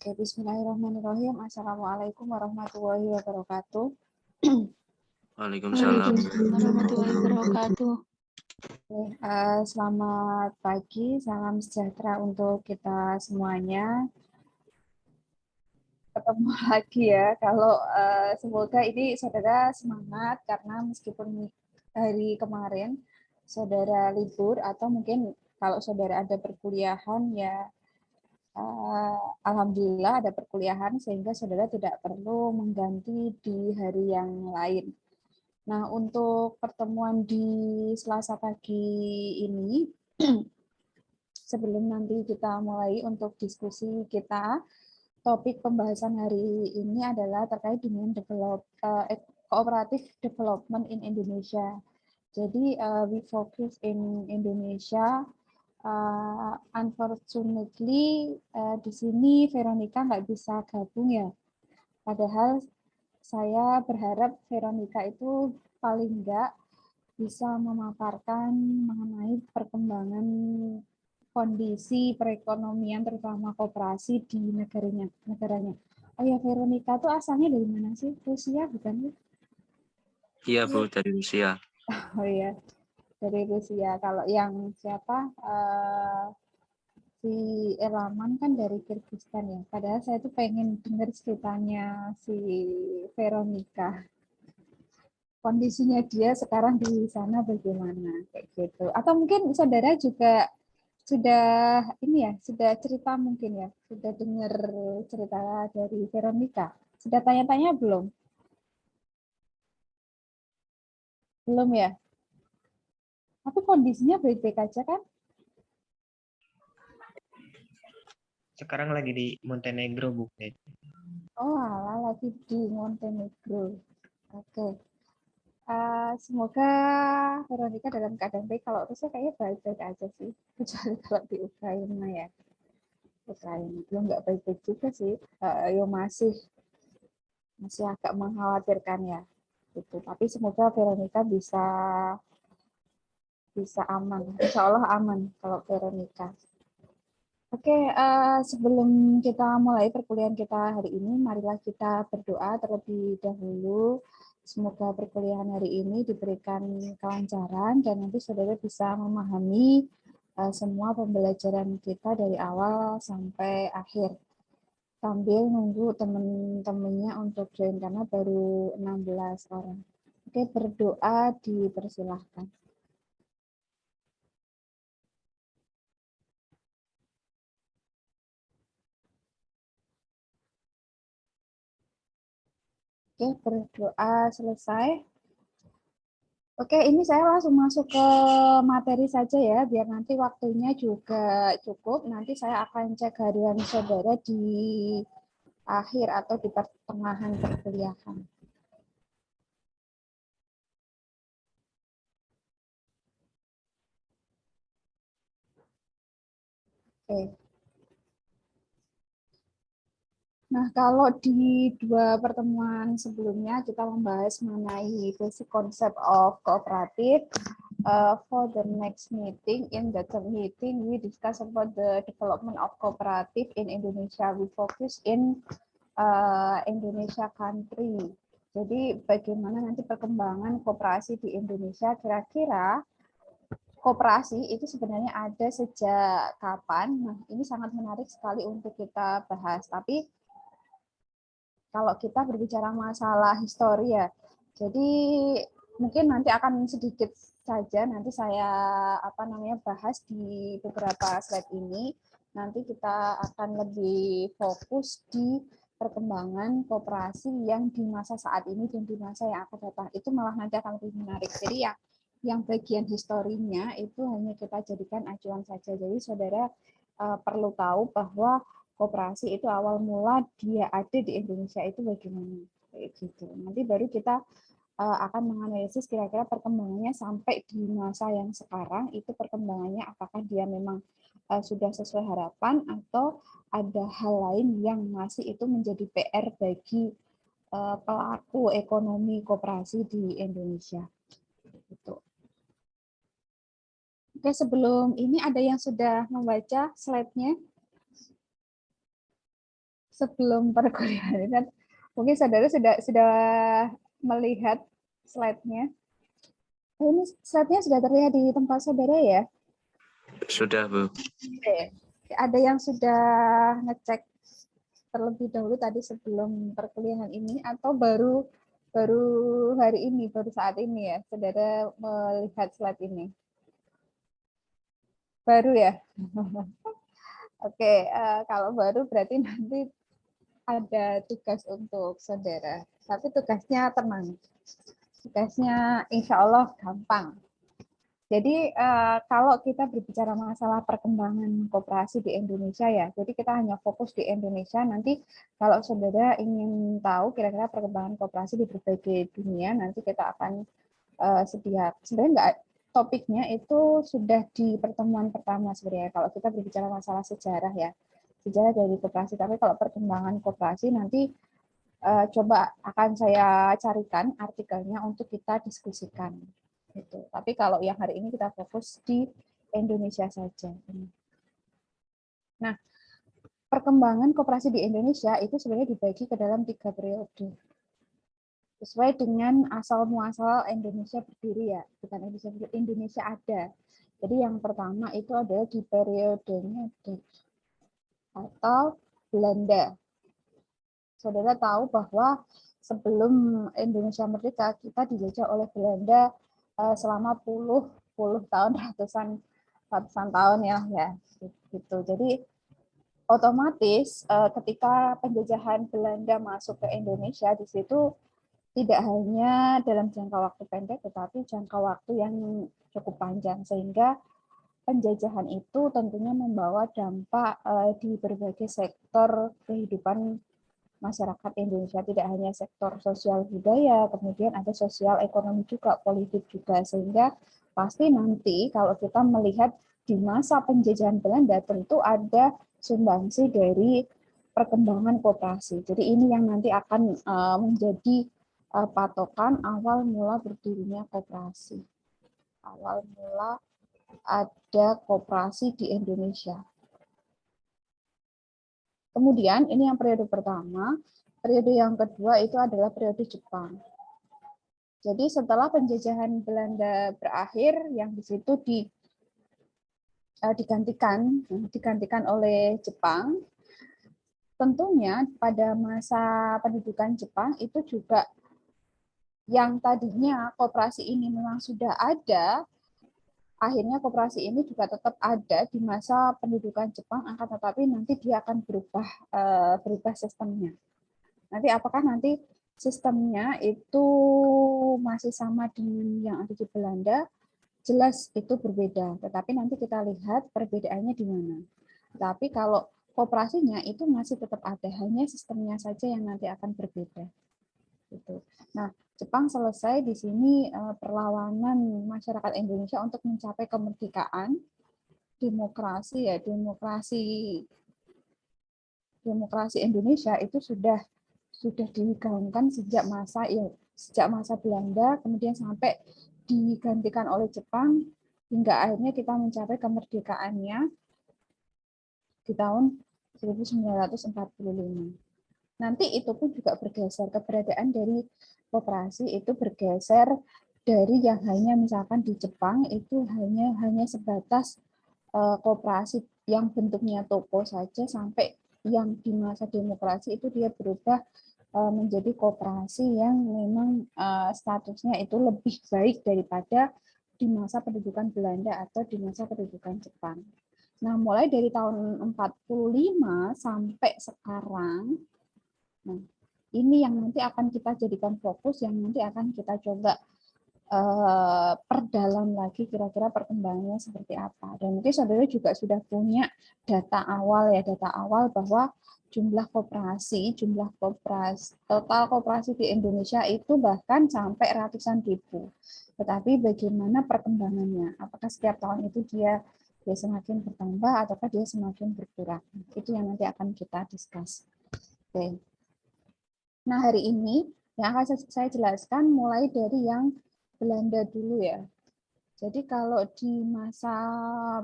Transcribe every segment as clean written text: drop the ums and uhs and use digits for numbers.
Oke, bismillahirrahmanirrahim. Assalamualaikum warahmatullahi wabarakatuh. Waalaikumsalam. Warahmatullahi wabarakatuh. Selamat pagi, salam sejahtera untuk kita semuanya. Ketemu lagi ya. Kalau semoga ini saudara semangat karena meskipun hari kemarin saudara libur atau mungkin kalau saudara ada perkuliahan ya. Alhamdulillah ada perkuliahan sehingga saudara tidak perlu mengganti di hari yang lain. Nah, untuk pertemuan di Selasa pagi ini, sebelum nanti kita mulai untuk diskusi kita, topik pembahasan hari ini adalah terkait dengan cooperative development in Indonesia. Jadi, we focus in Indonesia. Unfortunately, di sini Veronica nggak bisa gabung ya. Padahal saya berharap Veronica itu paling nggak bisa memaparkan mengenai perkembangan kondisi perekonomian terutama koperasi di negaranya. Oh ya, Veronica tuh asalnya dari mana sih? Rusia bukan? Iya Bu, dari Rusia. Oh iya, dari Rusia. Kalau yang siapa? Si Elaman kan dari Kyrgyzstan ya. Padahal saya tuh pengen dengar ceritanya si Veronica. Kondisinya dia sekarang di sana bagaimana kayak gitu. Atau mungkin saudara juga sudah ini ya, sudah cerita mungkin ya, sudah dengar cerita dari Veronica. Sudah tanya-tanya belum? Belum ya? Tapi kondisinya baik-baik aja kan? Sekarang lagi di Montenegro, Bu. Oh, alah, lagi di Montenegro. Oke. Semoga Veronica dalam keadaan baik. Kalau Rusia kayaknya baik-baik aja sih. Kecuali kalau di Ukraina ya. Ukraina belum nggak baik-baik juga sih. Ya masih agak mengkhawatirkan ya. Gitu. Tapi semoga Veronica bisa aman. Insya Allah aman kalau Veronica. Oke, sebelum kita mulai perkuliahan kita hari ini, marilah kita berdoa terlebih dahulu. Semoga perkuliahan hari ini diberikan kelancaran dan nanti saudara bisa memahami semua pembelajaran kita dari awal sampai akhir. Sambil nunggu teman-temannya untuk join karena baru 16 orang. Oke, berdoa dipersilahkan. Oke, berdoa selesai. Oke, ini saya langsung masuk ke materi saja ya, biar nanti waktunya juga cukup. Nanti saya akan cek harian saudara di akhir atau di pertengahan perkuliahan. Oke. Nah, kalau di dua pertemuan sebelumnya kita membahas mengenai basic concept of cooperative. For the next meeting, in the third meeting, we discuss about the development of cooperative in Indonesia. We focus in Indonesia country. Jadi bagaimana nanti perkembangan koperasi di Indonesia, kira-kira koperasi itu sebenarnya ada sejak kapan? Nah, ini sangat menarik sekali untuk kita bahas. Tapi kalau kita berbicara masalah histori ya, jadi mungkin nanti akan sedikit saja nanti saya bahas di beberapa slide ini. Nanti kita akan lebih fokus di perkembangan koperasi yang di masa saat ini dan di masa yang akan datang. Itu malah nanti akan lebih menarik. Jadi yang bagian historinya itu hanya kita jadikan acuan saja. Jadi saudara perlu tahu bahwa koperasi itu awal mula dia ada di Indonesia itu bagaimana kayak gitu. Nanti baru kita akan menganalisis kira-kira perkembangannya sampai di masa yang sekarang itu perkembangannya apakah dia memang sudah sesuai harapan atau ada hal lain yang masih itu menjadi PR bagi pelaku ekonomi koperasi di Indonesia. Gitu. Oke, sebelum ini ada yang sudah membaca slide-nya? sebelum perkuliahan ini kan mungkin saudara sudah melihat slide-nya. Ini slide-nya sudah terlihat di tempat saudara ya? Sudah, Bu. Oke. Ada yang sudah ngecek terlebih dahulu tadi sebelum perkuliahan ini atau baru hari ini, baru saat ini ya, saudara melihat slide ini? Baru ya? Oke, kalau baru berarti nanti ada tugas untuk saudara. Tapi tugasnya tenang. Tugasnya insya Allah gampang. Jadi kalau kita berbicara masalah perkembangan koperasi di Indonesia ya, jadi kita hanya fokus di Indonesia. Nanti kalau saudara ingin tahu kira-kira perkembangan koperasi di berbagai dunia, nanti kita akan sedia. Sebenarnya enggak, topiknya itu sudah di pertemuan pertama sebenarnya. Kalau kita berbicara masalah sejarah ya, sejarah dari koperasi. Tapi kalau perkembangan koperasi nanti coba akan saya carikan artikelnya untuk kita diskusikan. Gitu. Tapi kalau yang hari ini kita fokus di Indonesia saja. Nah, perkembangan koperasi di Indonesia itu sebenarnya dibagi ke dalam 3 periode. Sesuai dengan asal muasal Indonesia berdiri ya, bukan Indonesia ada. Jadi yang pertama itu adalah di periodenya Dutch atau Belanda. Saudara tahu bahwa sebelum Indonesia merdeka kita dijajah oleh Belanda selama puluh tahun, ratusan tahun ya gitu. Jadi otomatis ketika penjajahan Belanda masuk ke Indonesia, di situ tidak hanya dalam jangka waktu pendek tetapi jangka waktu yang cukup panjang, sehingga penjajahan itu tentunya membawa dampak di berbagai sektor kehidupan masyarakat Indonesia, tidak hanya sektor sosial budaya, kemudian ada sosial ekonomi juga, politik juga, sehingga pasti nanti kalau kita melihat di masa penjajahan Belanda tentu ada sumbangsi dari perkembangan koperasi. Jadi ini yang nanti akan menjadi patokan awal mula berdirinya koperasi. Awal mula ada koperasi di Indonesia. Kemudian ini yang periode pertama, periode yang kedua itu adalah periode Jepang. Jadi setelah penjajahan Belanda berakhir, yang di situ digantikan oleh Jepang, tentunya pada masa pendudukan Jepang itu juga yang tadinya koperasi ini memang sudah ada, akhirnya koperasi ini juga tetap ada di masa pendudukan Jepang, akan tetapi nanti dia akan berubah sistemnya. Nanti apakah nanti sistemnya itu masih sama dengan yang ada di Belanda? Jelas itu berbeda, tetapi nanti kita lihat perbedaannya di mana. Tapi kalau koperasinya itu masih tetap ada, hanya sistemnya saja yang nanti akan berbeda. Gitu. Nah, Jepang selesai di sini perlawanan masyarakat Indonesia untuk mencapai kemerdekaan, demokrasi Indonesia itu sudah digaungkan sejak masa Belanda, kemudian sampai digantikan oleh Jepang hingga akhirnya kita mencapai kemerdekaannya di tahun 1945. Nanti itu pun juga bergeser, keberadaan dari koperasi itu bergeser dari yang hanya misalkan di Jepang itu hanya sebatas koperasi yang bentuknya toko saja, sampai yang di masa demokrasi itu dia berubah menjadi koperasi yang memang statusnya itu lebih baik daripada di masa pendudukan Belanda atau di masa pendudukan Jepang. Nah, mulai dari tahun 45 sampai sekarang, nah, ini yang nanti akan kita jadikan fokus, yang nanti akan kita coba perdalam lagi kira-kira perkembangannya seperti apa. Dan mungkin saudara juga sudah punya data awal bahwa total koperasi di Indonesia itu bahkan sampai ratusan ribu. Tetapi bagaimana perkembangannya? Apakah setiap tahun itu dia semakin bertambah ataukah dia semakin berkurang? Itu yang nanti akan kita discuss. Oke. Nah, hari ini yang akan saya jelaskan mulai dari yang Belanda dulu ya. Jadi kalau di masa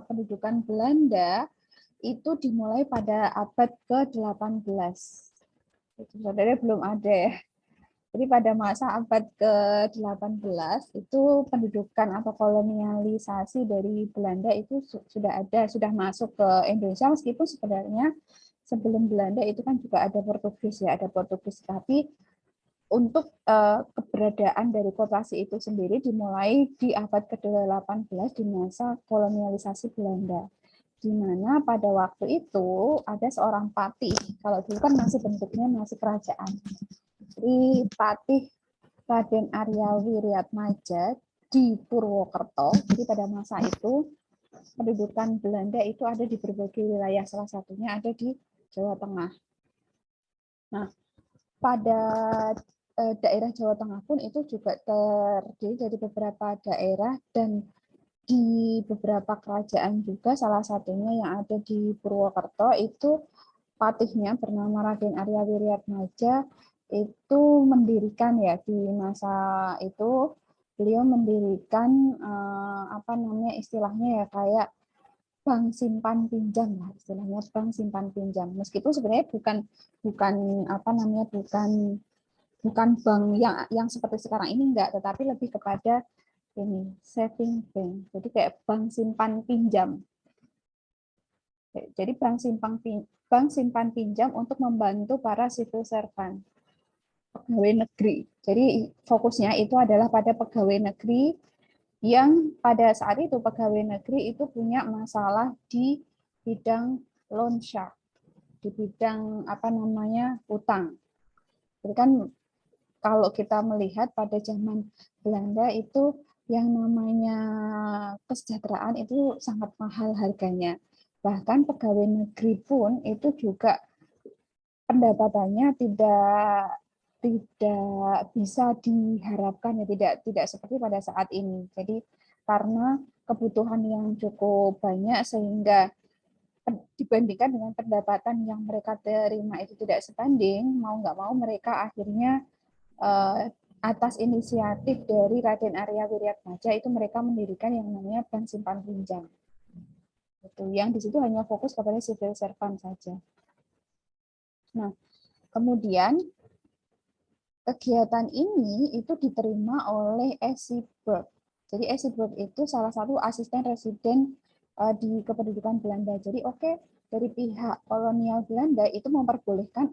pendudukan Belanda itu dimulai pada abad ke-18. Itu sebenarnya belum ada ya. Jadi pada masa abad ke-18 itu pendudukan atau kolonialisasi dari Belanda itu sudah ada, sudah masuk ke Indonesia, meskipun sebenarnya sebelum Belanda itu kan juga ada Portugis ya, ada Portugis, tapi untuk keberadaan dari koperasi itu sendiri dimulai di abad ke-18 di masa kolonialisasi Belanda, di mana pada waktu itu ada seorang patih, kalau dulu kan masih bentuknya masih kerajaan. Jadi Patih Raden Arya Wiriatmaja di Purwokerto. Jadi pada masa itu pendudukan Belanda itu ada di berbagai wilayah, salah satunya ada di Jawa Tengah. Nah, pada daerah Jawa Tengah pun itu juga terdiri dari beberapa daerah dan di beberapa kerajaan juga, salah satunya yang ada di Purwokerto itu patihnya bernama Raden Arya Wiriatmaja itu mendirikan ya di masa itu beliau mendirikan apa namanya istilahnya ya kayak bank simpan pinjam lah istilahnya, bank simpan pinjam, meskipun sebenarnya bukan apa namanya bukan bank yang seperti sekarang ini enggak, tetapi lebih kepada ini saving bank, jadi kayak bank simpan pinjam. Jadi bank simpan pinjam untuk membantu para civil servant, pegawai negeri. Jadi fokusnya itu adalah pada pegawai negeri yang pada saat itu pegawai negeri itu punya masalah di bidang loan shark, di bidang apa namanya utang. Jadi kan kalau kita melihat pada zaman Belanda itu yang namanya kesejahteraan itu sangat mahal harganya. Bahkan pegawai negeri pun itu juga pendapatannya tidak bisa diharapkan ya, tidak seperti pada saat ini. Jadi karena kebutuhan yang cukup banyak sehingga dibandingkan dengan pendapatan yang mereka terima itu tidak sebanding, mau nggak mau mereka akhirnya atas inisiatif dari Raden Arya Wiriatmaja itu mereka mendirikan yang namanya bank simpan pinjam. Itu yang di situ hanya fokus kepada civil servant saja. Nah, kemudian kegiatan ini itu diterima oleh S.C. Burke. Jadi S.C. Burke itu salah satu asisten residen di kependudukan Belanda. Jadi dari pihak kolonial Belanda itu memperbolehkan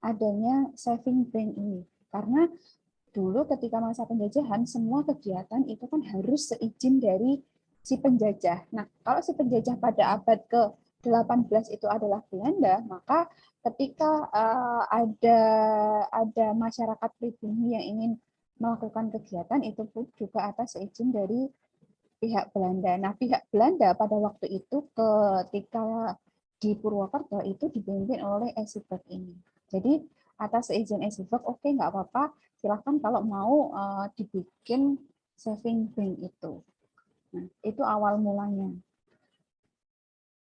adanya saving bank ini. Karena dulu ketika masa penjajahan semua kegiatan itu kan harus seizin dari si penjajah. Nah, kalau si penjajah pada abad ke-18 itu adalah Belanda, maka ketika ada masyarakat pribumi yang ingin melakukan kegiatan itu pun juga atas seizin dari pihak Belanda. Nah, pihak Belanda pada waktu itu ketika di Purwokerto itu dipimpin oleh S.C. Burke ini. Jadi atas seizin S.C. Burke, oke, nggak apa-apa, silahkan kalau mau dibikin saving bank itu. Nah, itu awal mulanya.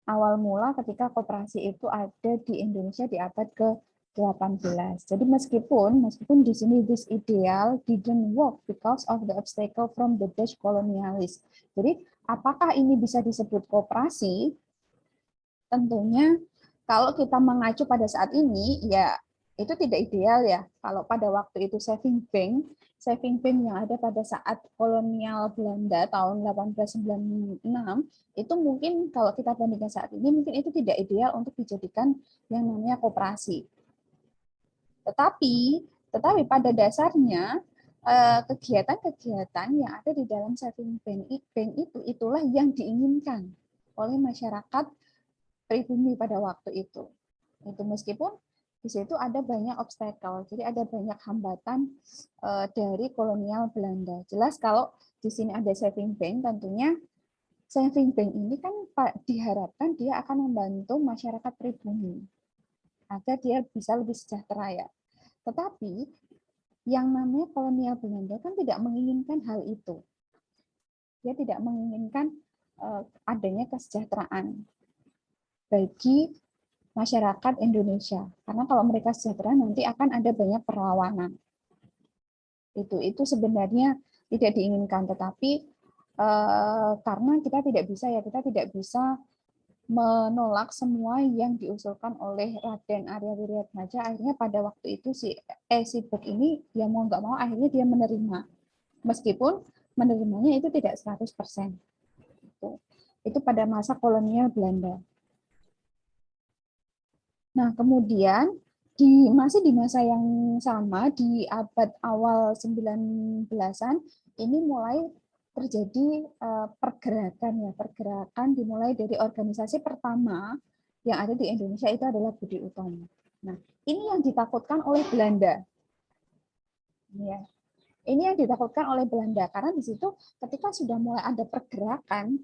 Awal mula ketika koperasi itu ada di Indonesia di abad ke-18. Jadi meskipun di sini this ideal didn't work because of the obstacle from the Dutch colonialists. Jadi apakah ini bisa disebut koperasi? Tentunya kalau kita mengacu pada saat ini ya itu tidak ideal ya. Kalau pada waktu itu saving bank yang ada pada saat kolonial Belanda tahun 1896 itu mungkin kalau kita bandingkan saat ini mungkin itu tidak ideal untuk dijadikan yang namanya koperasi. Tetapi pada dasarnya kegiatan-kegiatan yang ada di dalam saving bank itu itulah yang diinginkan oleh masyarakat pribumi pada waktu itu. Itu meskipun di situ ada banyak obstacle, jadi ada banyak hambatan dari kolonial Belanda. Jelas kalau di sini ada saving bank, tentunya saving bank ini kan diharapkan dia akan membantu masyarakat pribumi agar dia bisa lebih sejahtera ya. Tetapi yang namanya kolonial Belanda kan tidak menginginkan hal itu. Dia tidak menginginkan adanya kesejahteraan bagi masyarakat Indonesia. Karena kalau mereka sejahtera nanti akan ada banyak perlawanan. Itu sebenarnya tidak diinginkan, tetapi karena kita tidak bisa menolak semua yang diusulkan oleh Raden Arya Wiryadmaja. Akhirnya pada waktu itu si Bek ini ya mau nggak mau akhirnya dia menerima. Meskipun menerimanya itu tidak 100%. Itu pada masa kolonial Belanda. Nah, kemudian masih di masa yang sama, di abad awal 19-an, ini mulai terjadi pergerakan dimulai dari organisasi pertama yang ada di Indonesia itu adalah Budi Utomo. Nah, ini yang ditakutkan oleh Belanda. Ya. Ini yang ditakutkan oleh Belanda karena di situ ketika sudah mulai ada pergerakan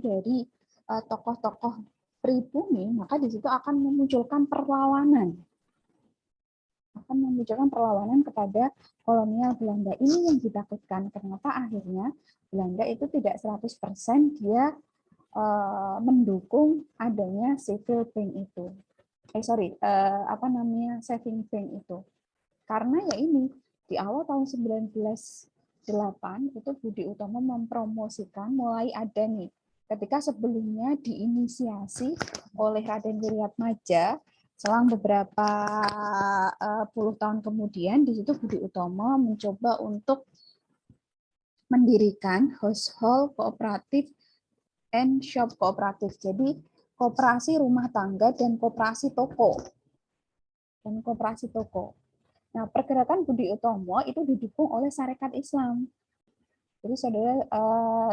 dari tokoh-tokoh pribumi, maka di situ akan memunculkan perlawanan. Kepada kolonial Belanda. Ini yang ditakutkan. Kenapa akhirnya Belanda itu tidak 100% dia mendukung adanya civil bank itu. Saving bank itu. Karena ya ini, di awal tahun 1908 itu Budi Utomo mempromosikan mulai ada nih. Ketika sebelumnya diinisiasi oleh Raden Wiryadmaja, selang beberapa puluh tahun kemudian, di situ Budi Utomo mencoba untuk mendirikan household kooperatif and shop kooperatif. Jadi koperasi rumah tangga dan koperasi toko. Nah, pergerakan Budi Utomo itu didukung oleh Sarekat Islam. Jadi saudara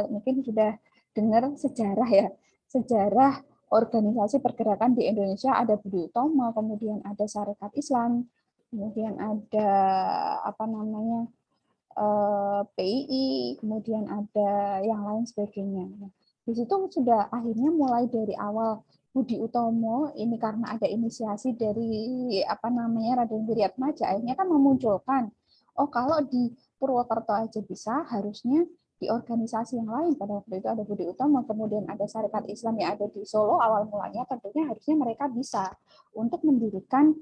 mungkin sudah dengar sejarah organisasi pergerakan di Indonesia. Ada Budi Utomo, kemudian ada Sarekat Islam, kemudian ada PII, kemudian ada yang lain sebagainya. Nah, di situ sudah akhirnya mulai dari awal Budi Utomo ini karena ada inisiasi dari Raden Wiryadmaja, akhirnya kan memunculkan kalau di Purwokerto aja bisa, harusnya di organisasi yang lain. Pada waktu itu ada Budi Utomo, kemudian ada Sarekat Islam yang ada di Solo awal mulanya, tentunya harusnya mereka bisa untuk mendirikan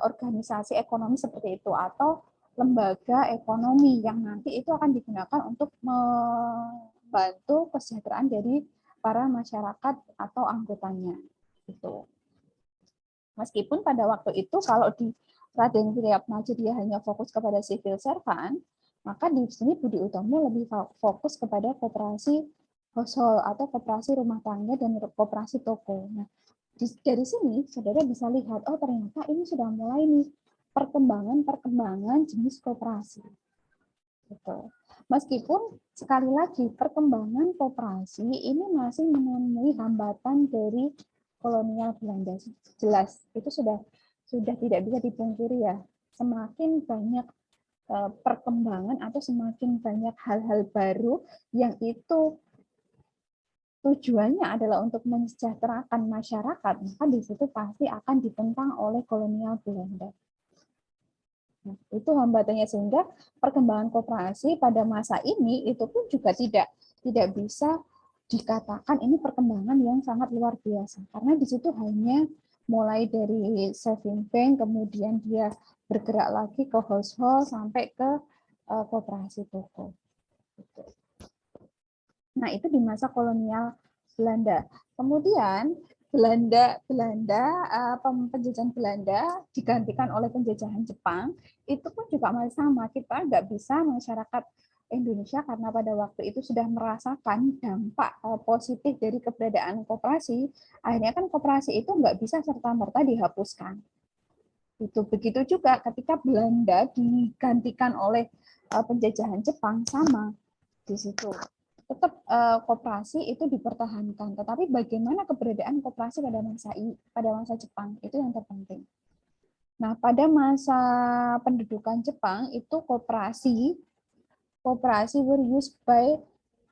organisasi ekonomi seperti itu atau lembaga ekonomi yang nanti itu akan digunakan untuk membantu kesejahteraan dari para masyarakat atau anggotanya. Itu. Meskipun pada waktu itu kalau di Raden Wiryadmaja dia hanya fokus kepada civil servant, maka di sini Budi Utomo lebih fokus kepada koperasi household atau koperasi rumah tangga dan koperasi toko. Nah, dari sini saudara bisa lihat, ternyata ini sudah mulai nih perkembangan jenis koperasi. Gitu. Meskipun sekali lagi perkembangan koperasi ini masih menemui hambatan dari kolonial Belanda. Jelas itu sudah tidak bisa dipungkiri ya. Semakin banyak perkembangan atau semakin banyak hal-hal baru yang itu tujuannya adalah untuk mensejahterakan masyarakat, maka di situ pasti akan ditentang oleh kolonial Belanda. Nah, itu hambatannya, sehingga perkembangan koperasi pada masa ini itu pun juga tidak bisa dikatakan ini perkembangan yang sangat luar biasa, karena di situ hanya mulai dari saving bank, kemudian dia bergerak lagi ke household sampai ke koperasi toko. Nah, itu di masa kolonial Belanda. Kemudian penjajahan Belanda digantikan oleh penjajahan Jepang, itu pun juga masih sama. Kita nggak bisa, masyarakat Indonesia, karena pada waktu itu sudah merasakan dampak positif dari keberadaan koperasi, akhirnya kan koperasi itu nggak bisa serta-merta dihapuskan. Itu begitu juga ketika Belanda digantikan oleh penjajahan Jepang, sama di situ. Tetap koperasi itu dipertahankan, tetapi bagaimana keberadaan koperasi pada masa Jepang itu yang terpenting. Nah, pada masa pendudukan Jepang itu koperasi were used by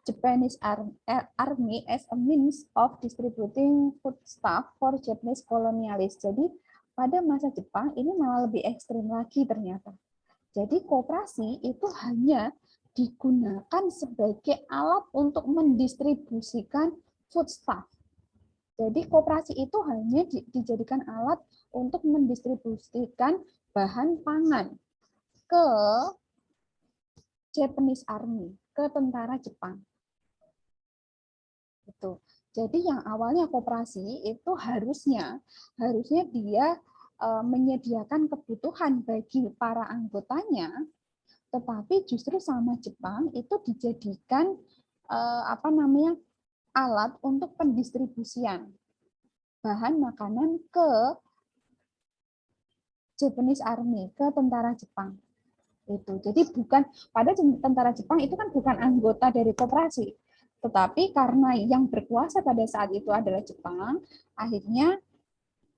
Japanese army as a means of distributing foodstuff for Japanese colonialists. Jadi pada masa Jepang ini malah lebih ekstrim lagi ternyata. Jadi koperasi itu hanya digunakan sebagai alat untuk mendistribusikan foodstuff. Jadi koperasi itu hanya dijadikan alat untuk mendistribusikan bahan pangan ke Japanese Army, ke tentara Jepang. Itu. Jadi yang awalnya koperasi itu harusnya dia menyediakan kebutuhan bagi para anggotanya, tetapi justru sama Jepang itu dijadikan alat untuk pendistribusian bahan makanan ke Japanese Army, ke tentara Jepang. Itu. Jadi bukan pada tentara Jepang itu kan bukan anggota dari koperasi, tetapi karena yang berkuasa pada saat itu adalah Jepang, akhirnya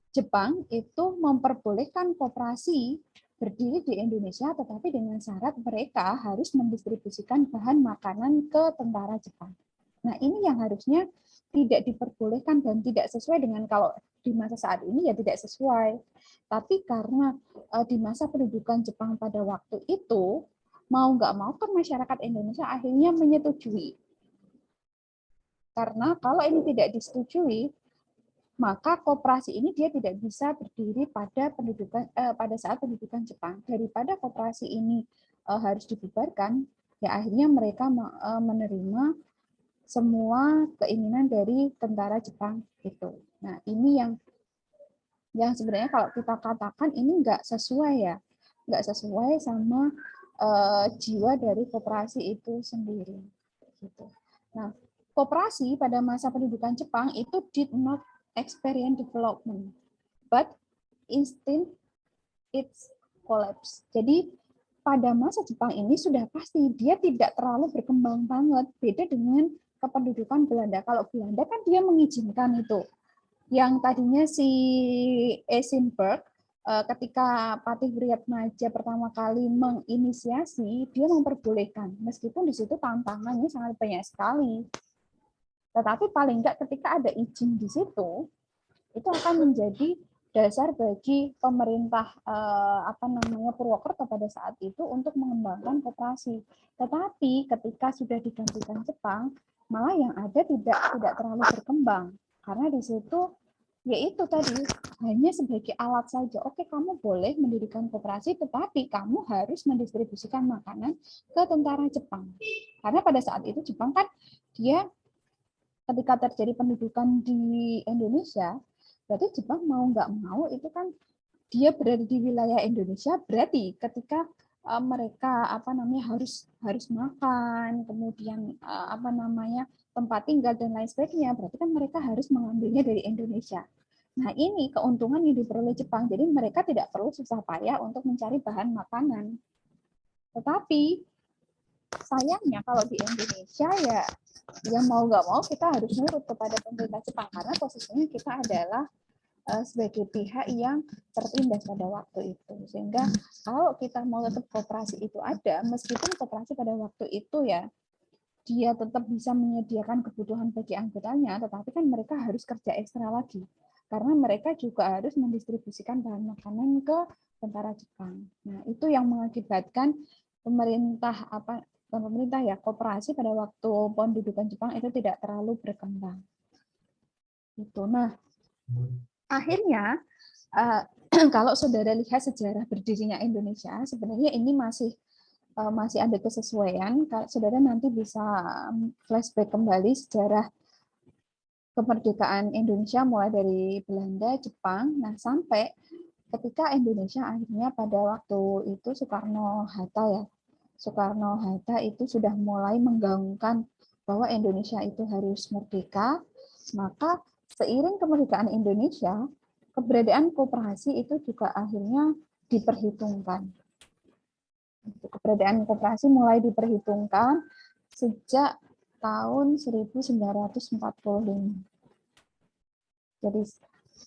Jepang itu memperbolehkan koperasi berdiri di Indonesia, tetapi dengan syarat mereka harus mendistribusikan bahan makanan ke tentara Jepang. Nah, ini yang harusnya tidak diperbolehkan dan tidak sesuai dengan kalau di masa saat ini ya tidak sesuai. Tapi karena di masa pendudukan Jepang pada waktu itu, mau nggak mau kan masyarakat Indonesia akhirnya menyetujui. Karena kalau ini tidak disetujui, maka koperasi ini dia tidak bisa berdiri pada pada saat pendudukan Jepang. Daripada koperasi ini harus dibubarkan, ya akhirnya mereka menerima semua keinginan dari tentara Jepang itu. Nah, ini yang sebenarnya kalau kita katakan ini nggak sesuai ya, nggak sesuai sama jiwa dari koperasi itu sendiri. Gitu. Nah, koperasi pada masa pendudukan Jepang itu did not experience development, but instead its collapse. Jadi pada masa Jepang ini sudah pasti dia tidak terlalu berkembang banget, beda dengan kependudukan Belanda. Kalau Belanda kan dia mengizinkan itu. Yang tadinya si Eisenberg ketika Patih Wriatmaja pertama kali menginisiasi, dia memperbolehkan, meskipun di situ tantangannya sangat banyak sekali. Tetapi paling enggak ketika ada izin di situ, itu akan menjadi dasar bagi pemerintah Purwokerto pada saat itu untuk mengembangkan koperasi. Tetapi ketika sudah digantikan Jepang, malah yang ada tidak terlalu berkembang karena di situ yaitu tadi hanya sebagai alat saja. Oke, kamu boleh mendirikan koperasi, tetapi kamu harus mendistribusikan makanan ke tentara Jepang. Karena pada saat itu Jepang kan dia ketika terjadi pendudukan di Indonesia, berarti Jepang mau nggak mau itu kan dia berada di wilayah Indonesia, berarti ketika mereka harus makan, kemudian tempat tinggal dan lain sebagainya, berarti kan mereka harus mengambilnya dari Indonesia. Nah, ini keuntungan yang diperoleh Jepang, jadi mereka tidak perlu susah payah untuk mencari bahan makanan. Tetapi sayangnya kalau di Indonesia ya mau nggak mau kita harus nurut kepada pemerintah Jepang karena posisinya kita adalah sebagai pihak yang tertindas pada waktu itu. Sehingga kalau kita mau tetap koperasi itu ada, meskipun koperasi pada waktu itu ya dia tetap bisa menyediakan kebutuhan bagi anggotanya, tetapi kan mereka harus kerja ekstra lagi karena mereka juga harus mendistribusikan bahan makanan ke tentara Jepang. Nah, itu yang mengakibatkan pemerintah koperasi pada waktu pendudukan Jepang itu tidak terlalu berkembang. Itu. Nah, akhirnya kalau saudara lihat sejarah berdirinya Indonesia, sebenarnya ini masih ada kesesuaian. Kalau saudara nanti bisa flashback kembali sejarah kemerdekaan Indonesia mulai dari Belanda, Jepang, nah sampai ketika Indonesia akhirnya pada waktu itu Soekarno-Hatta itu sudah mulai menggaungkan bahwa Indonesia itu harus merdeka, maka seiring kemerdekaan Indonesia, keberadaan koperasi itu juga akhirnya diperhitungkan. Keberadaan koperasi mulai diperhitungkan sejak tahun 1945. Jadi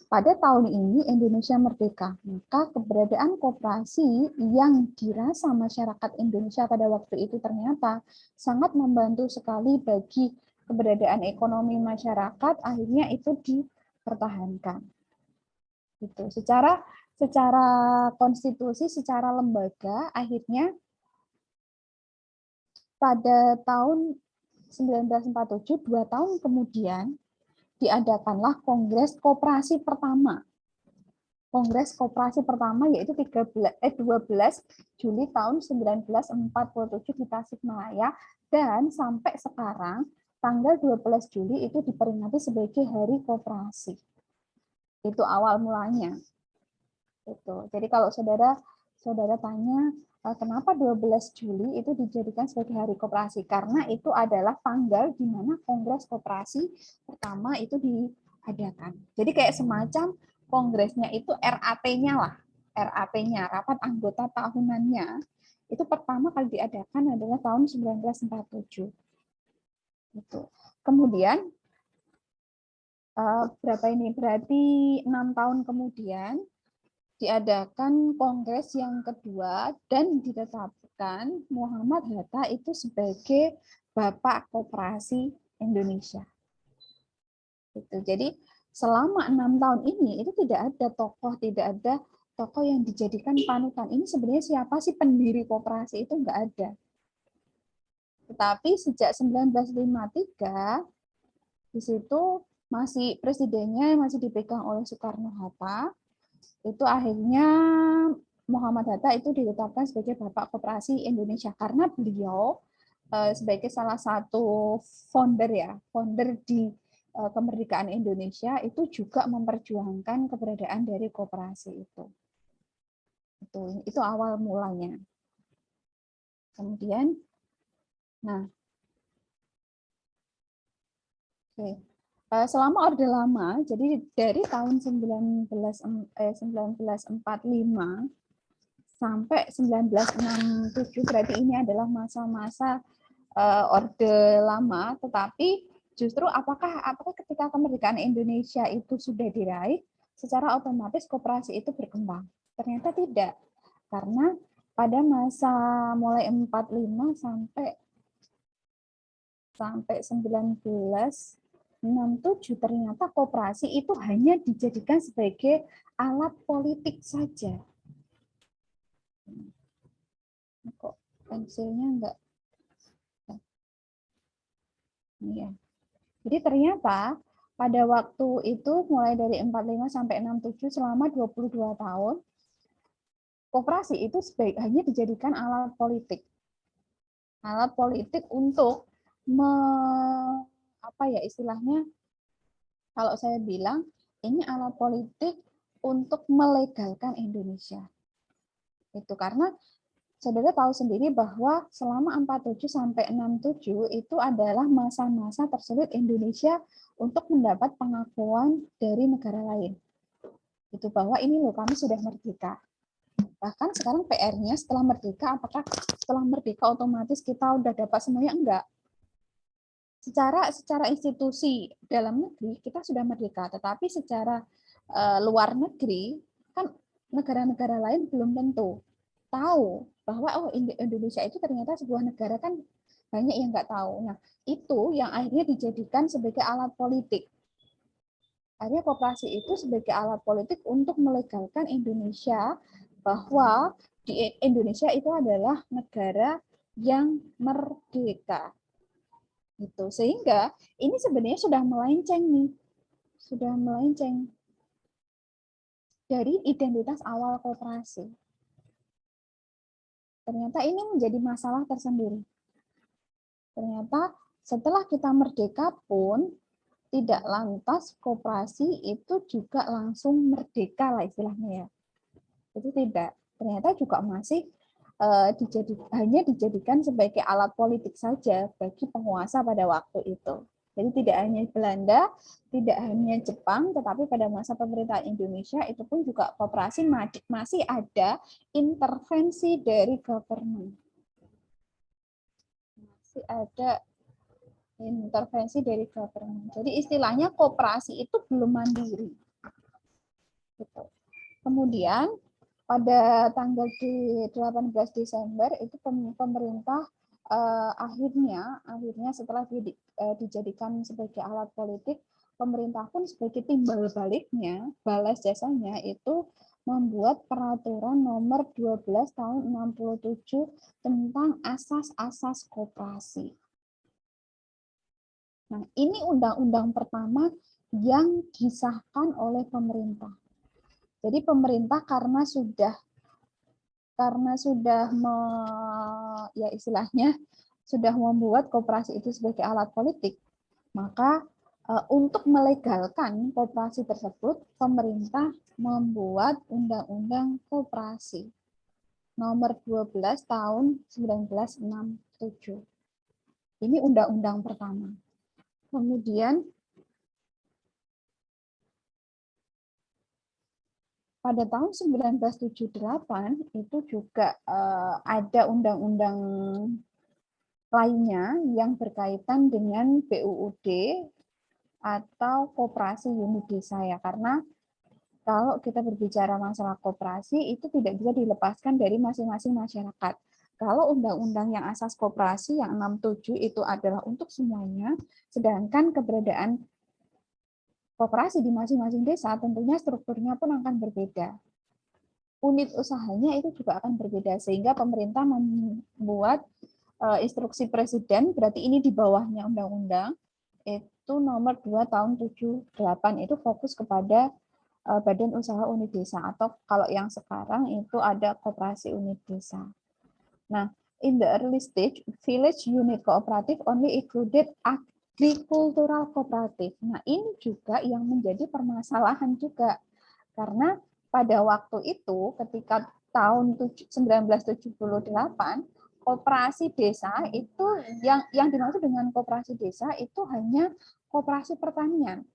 pada tahun ini Indonesia merdeka, maka keberadaan koperasi yang dirasa masyarakat Indonesia pada waktu itu ternyata sangat membantu sekali bagi keberadaan ekonomi masyarakat, akhirnya itu dipertahankan. Itu secara konstitusi, secara lembaga, akhirnya pada tahun 1947, 2 tahun kemudian, diadakanlah Kongres Koperasi pertama. Kongres Koperasi pertama yaitu 12 Juli tahun 1947 di Tasikmalaya, dan sampai sekarang tanggal 12 Juli itu diperingati sebagai Hari Koperasi. Itu awal mulanya. Itu. Jadi kalau saudara tanya kenapa 12 Juli itu dijadikan sebagai Hari Koperasi? Karena itu adalah tanggal di mana Kongres Koperasi pertama itu diadakan. Jadi kayak semacam kongresnya itu RAT-nya lah. RAT-nya, rapat anggota tahunannya, itu pertama kali diadakan adalah tahun 1947. Gitu. Kemudian berapa ini? Berarti 6 tahun kemudian diadakan kongres yang kedua dan ditetapkan Muhammad Hatta itu sebagai Bapak Koperasi Indonesia. Gitu. Jadi selama 6 tahun ini itu tidak ada tokoh yang dijadikan panutan. Ini sebenarnya siapa sih pendiri koperasi itu nggak ada. Tetapi sejak 1953 di situ masih presidennya masih dipegang oleh Soekarno-Hatta. Itu akhirnya Muhammad Hatta itu ditetapkan sebagai Bapak Koperasi Indonesia karena beliau sebagai salah satu founder di kemerdekaan Indonesia itu juga memperjuangkan keberadaan dari koperasi itu. Itu awal mulanya. Kemudian, selama Orde Lama, jadi dari tahun 1945 sampai 1967, berarti ini adalah masa-masa Orde Lama, tetapi justru apakah ketika kemerdekaan Indonesia itu sudah diraih, secara otomatis koperasi itu berkembang? Ternyata tidak, karena pada masa mulai 45 sampai 1967 ternyata koperasi itu hanya dijadikan sebagai alat politik saja. Kok pensilnya enggak? Ya. Jadi ternyata pada waktu itu mulai dari 45 sampai 67 selama 22 tahun koperasi itu hanya dijadikan alat politik. Alat politik untuk istilahnya, kalau saya bilang ini alat politik untuk melegalkan Indonesia. Itu karena saudara tahu sendiri bahwa selama 47 sampai 67 itu adalah masa-masa tersulit Indonesia untuk mendapat pengakuan dari negara lain. Itu bahwa ini loh kami sudah merdeka. Bahkan sekarang PR-nya setelah merdeka, apakah setelah merdeka otomatis kita udah dapat semuanya? Enggak. Secara institusi dalam negeri kita sudah merdeka, tetapi secara luar negeri kan negara-negara lain belum tentu tahu bahwa Indonesia itu ternyata sebuah negara, kan banyak yang nggak tahu. Nah, itu yang akhirnya dijadikan sebagai alat politik. Akhirnya koperasi itu sebagai alat politik untuk melegalkan Indonesia, bahwa di Indonesia itu adalah negara yang merdeka. Gitu. Sehingga ini sebenarnya sudah melenceng dari identitas awal koperasi. Ternyata ini menjadi masalah tersendiri. Ternyata setelah kita merdeka pun tidak lantas koperasi itu juga langsung merdeka lah istilahnya ya. Itu tidak. Ternyata juga masih hanya dijadikan sebagai alat politik saja bagi penguasa pada waktu itu. Jadi tidak hanya Belanda, tidak hanya Jepang, tetapi pada masa pemerintahan Indonesia itu pun juga koperasi masih ada intervensi dari government. Masih ada intervensi dari government. Jadi istilahnya koperasi itu belum mandiri. Gitu. Kemudian pada tanggal 18 Desember itu pemerintah akhirnya setelah dijadikan sebagai alat politik, pemerintah pun sebagai timbal baliknya, balas jasanya itu membuat peraturan nomor 12 tahun 67 tentang asas-asas koperasi. Nah, ini undang-undang pertama yang disahkan oleh pemerintah. Jadi pemerintah karena sudah istilahnya sudah membuat koperasi itu sebagai alat politik, Maka untuk melegalkan koperasi tersebut, pemerintah membuat Undang-Undang Koperasi nomor 12 tahun 1967. Ini undang-undang pertama. Kemudian pada tahun 1978 itu juga ada undang-undang lainnya yang berkaitan dengan BUUD atau koperasi unit desa ya, karena kalau kita berbicara masalah koperasi itu tidak bisa dilepaskan dari masing-masing masyarakat. Kalau undang-undang yang asas koperasi yang 67 itu adalah untuk semuanya, sedangkan keberadaan koperasi di masing-masing desa tentunya strukturnya pun akan berbeda. Unit usahanya itu juga akan berbeda, sehingga pemerintah membuat instruksi presiden, berarti ini di bawahnya undang-undang, itu nomor 2 tahun 78 itu fokus kepada badan usaha unit desa, atau kalau yang sekarang itu ada koperasi unit desa. Nah, in the early stage, village unit cooperative only included agricultural cooperative. Nah, ini juga yang menjadi permasalahan juga, karena pada waktu itu ketika tahun 1978 koperasi desa itu yang dimaksud dengan koperasi desa itu hanya koperasi pertanian.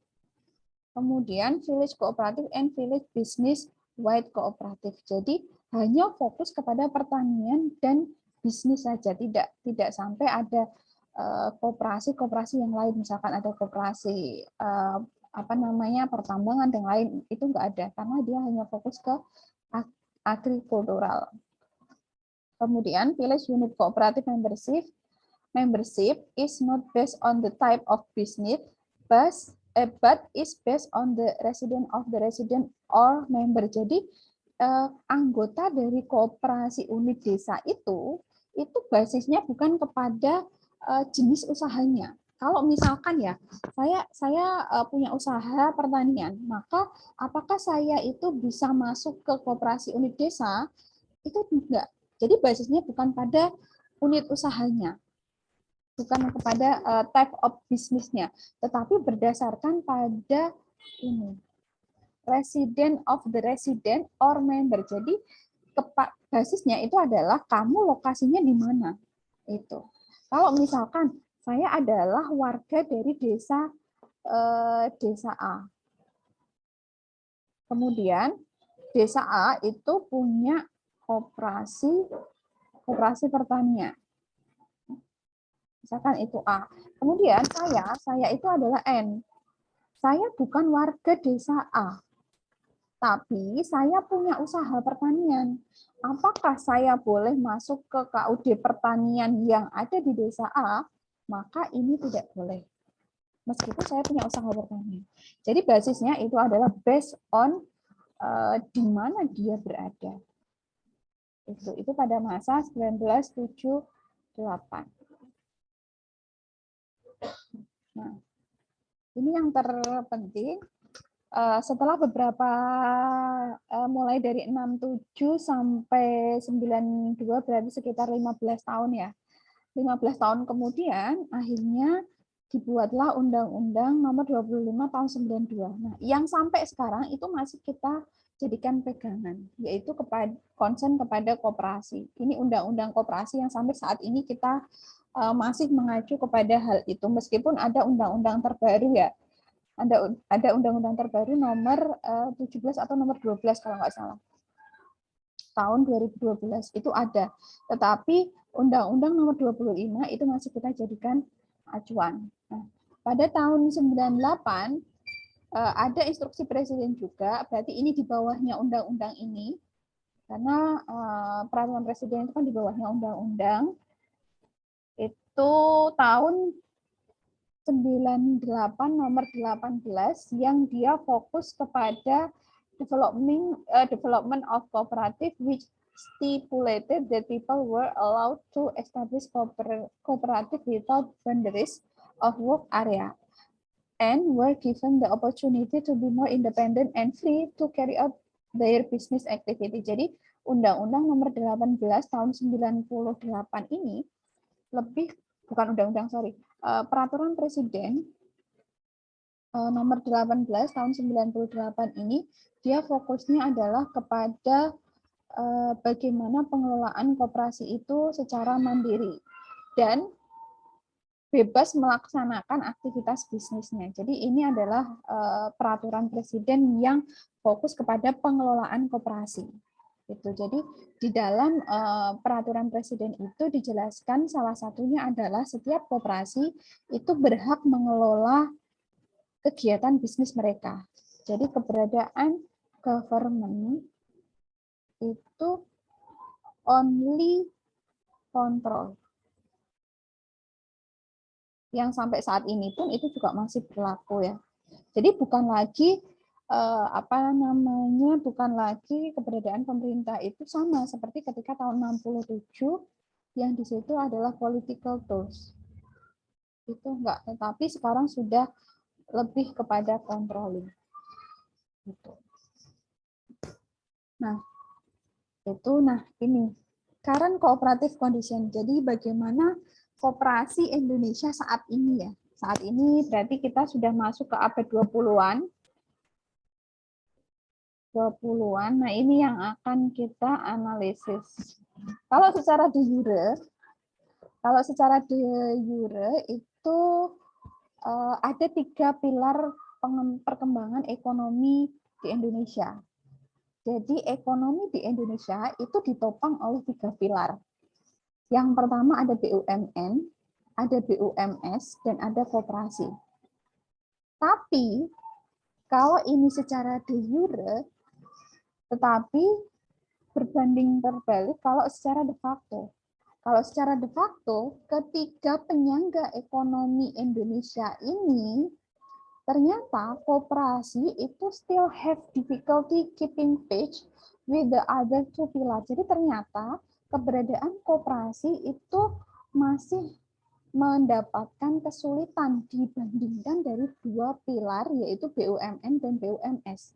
Kemudian village cooperative and village business wide cooperative. Jadi hanya fokus kepada pertanian dan bisnis saja, tidak sampai ada koperasi yang lain, misalkan ada koperasi pertambangan dan lain, itu enggak ada karena dia hanya fokus ke agrikultural. Kemudian village unit cooperative membership is not based on the type of business, but is based on the resident or member. Jadi anggota dari koperasi unit desa itu basisnya bukan kepada jenis usahanya. Kalau misalkan ya, saya punya usaha pertanian, maka apakah saya itu bisa masuk ke koperasi unit desa? Itu enggak. Jadi basisnya bukan pada unit usahanya, bukan kepada type of bisnisnya, tetapi berdasarkan pada ini resident of the resident or member. Jadi basisnya itu adalah kamu lokasinya di mana. Itu. Kalau misalkan saya adalah warga dari desa A. Kemudian desa A itu punya koperasi pertanian. Misalkan itu A. Kemudian saya itu adalah N. Saya bukan warga desa A, tapi saya punya usaha pertanian. Apakah saya boleh masuk ke KUD pertanian yang ada di desa A? Maka ini tidak boleh. Meskipun saya punya usaha pertanian. Jadi basisnya itu adalah based on di mana dia berada. Itu pada masa 1978. Nah, ini yang terpenting. Setelah beberapa mulai dari 67 sampai 92 berarti sekitar 15 tahun ya. 15 tahun kemudian akhirnya dibuatlah Undang-Undang Nomor 25 Tahun 92. Nah, yang sampai sekarang itu masih kita jadikan pegangan, yaitu konsen kepada koperasi. Ini Undang-Undang Koperasi yang sampai saat ini kita masih mengacu kepada hal itu, meskipun ada undang-undang terbaru ya. Ada undang-undang terbaru nomor 17 atau nomor 12 kalau nggak salah. Tahun 2012 itu ada. Tetapi Undang-Undang nomor 25 itu masih kita jadikan acuan. Nah, pada tahun 98 ada instruksi presiden juga, berarti ini di bawahnya undang-undang ini, karena peraturan presiden itu kan di bawahnya undang-undang. Itu tahun 98 nomor 18 yang dia fokus kepada development of cooperative, which stipulated that people were allowed to establish cooperative without boundaries of work area and were given the opportunity to be more independent and free to carry out their business activity. Jadi Undang-Undang nomor 18 tahun 98 ini peraturan presiden nomor 18 tahun 98 ini, dia fokusnya adalah kepada bagaimana pengelolaan koperasi itu secara mandiri dan bebas melaksanakan aktivitas bisnisnya. Jadi ini adalah peraturan presiden yang fokus kepada pengelolaan koperasi. Gitu. Jadi di dalam peraturan presiden itu dijelaskan salah satunya adalah setiap koperasi itu berhak mengelola kegiatan bisnis mereka. Jadi keberadaan government itu only control. Yang sampai saat ini pun itu juga masih berlaku ya. Jadi bukan lagi bukan lagi keberadaan pemerintah itu sama seperti ketika tahun 67 yang di situ adalah political tools. Itu enggak, tetapi sekarang sudah lebih kepada controlling. Gitu. Nah, ini current cooperative condition. Jadi bagaimana koperasi Indonesia saat ini ya. Saat ini berarti kita sudah masuk ke abad 20-an. Nah, ini yang akan kita analisis. Kalau secara de jure itu ada 3 pilar perkembangan ekonomi di Indonesia. Jadi ekonomi di Indonesia itu ditopang oleh 3 pilar. Yang pertama ada BUMN, ada BUMS, dan ada koperasi. Tapi kalau ini secara de jure, tetapi berbanding terbalik kalau secara de facto. Kalau secara de facto, ketiga penyangga ekonomi Indonesia ini, ternyata koperasi itu still have difficulty keeping pace with the other 2 pillars. Jadi ternyata keberadaan koperasi itu masih mendapatkan kesulitan dibandingkan dari 2 pilar, yaitu BUMN dan BUMS.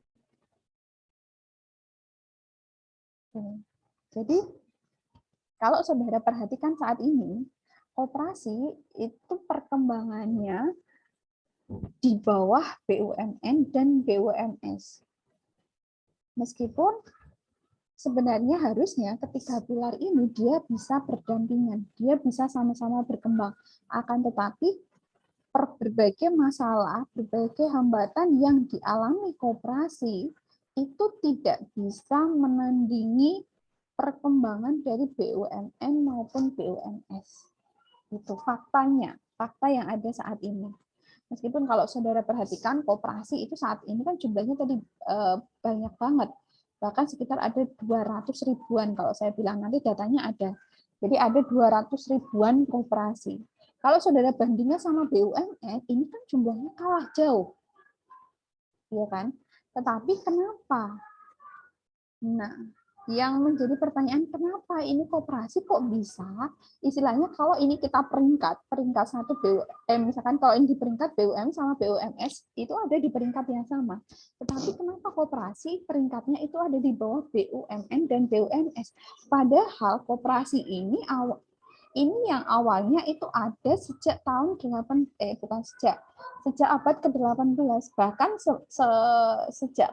Jadi, kalau saudara perhatikan saat ini, koperasi itu perkembangannya di bawah BUMN dan BUMS. Meskipun sebenarnya harusnya ketiga pilar ini dia bisa berdampingan, dia bisa sama-sama berkembang. Akan tetapi berbagai masalah, berbagai hambatan yang dialami koperasi itu tidak bisa menandingi perkembangan dari BUMN maupun BUMS. Itu faktanya, fakta yang ada saat ini. Meskipun kalau saudara perhatikan koperasi itu saat ini kan jumlahnya tadi banyak banget. Bahkan sekitar ada 200 ribuan kalau saya bilang, nanti datanya ada. Jadi ada 200 ribuan koperasi. Kalau saudara bandingnya sama BUMN, ini kan jumlahnya kalah jauh. Iya kan? Tetapi kenapa? Nah, yang menjadi pertanyaan kenapa ini koperasi kok bisa? Istilahnya kalau ini kita peringkat 1 BUM, misalkan kalau ini di peringkat BUM sama BUMS itu ada di peringkat yang sama. Tetapi kenapa koperasi peringkatnya itu ada di bawah BUMN dan BUMS? Padahal koperasi ini yang awalnya itu ada sejak tahun sejak abad ke-18, bahkan sejak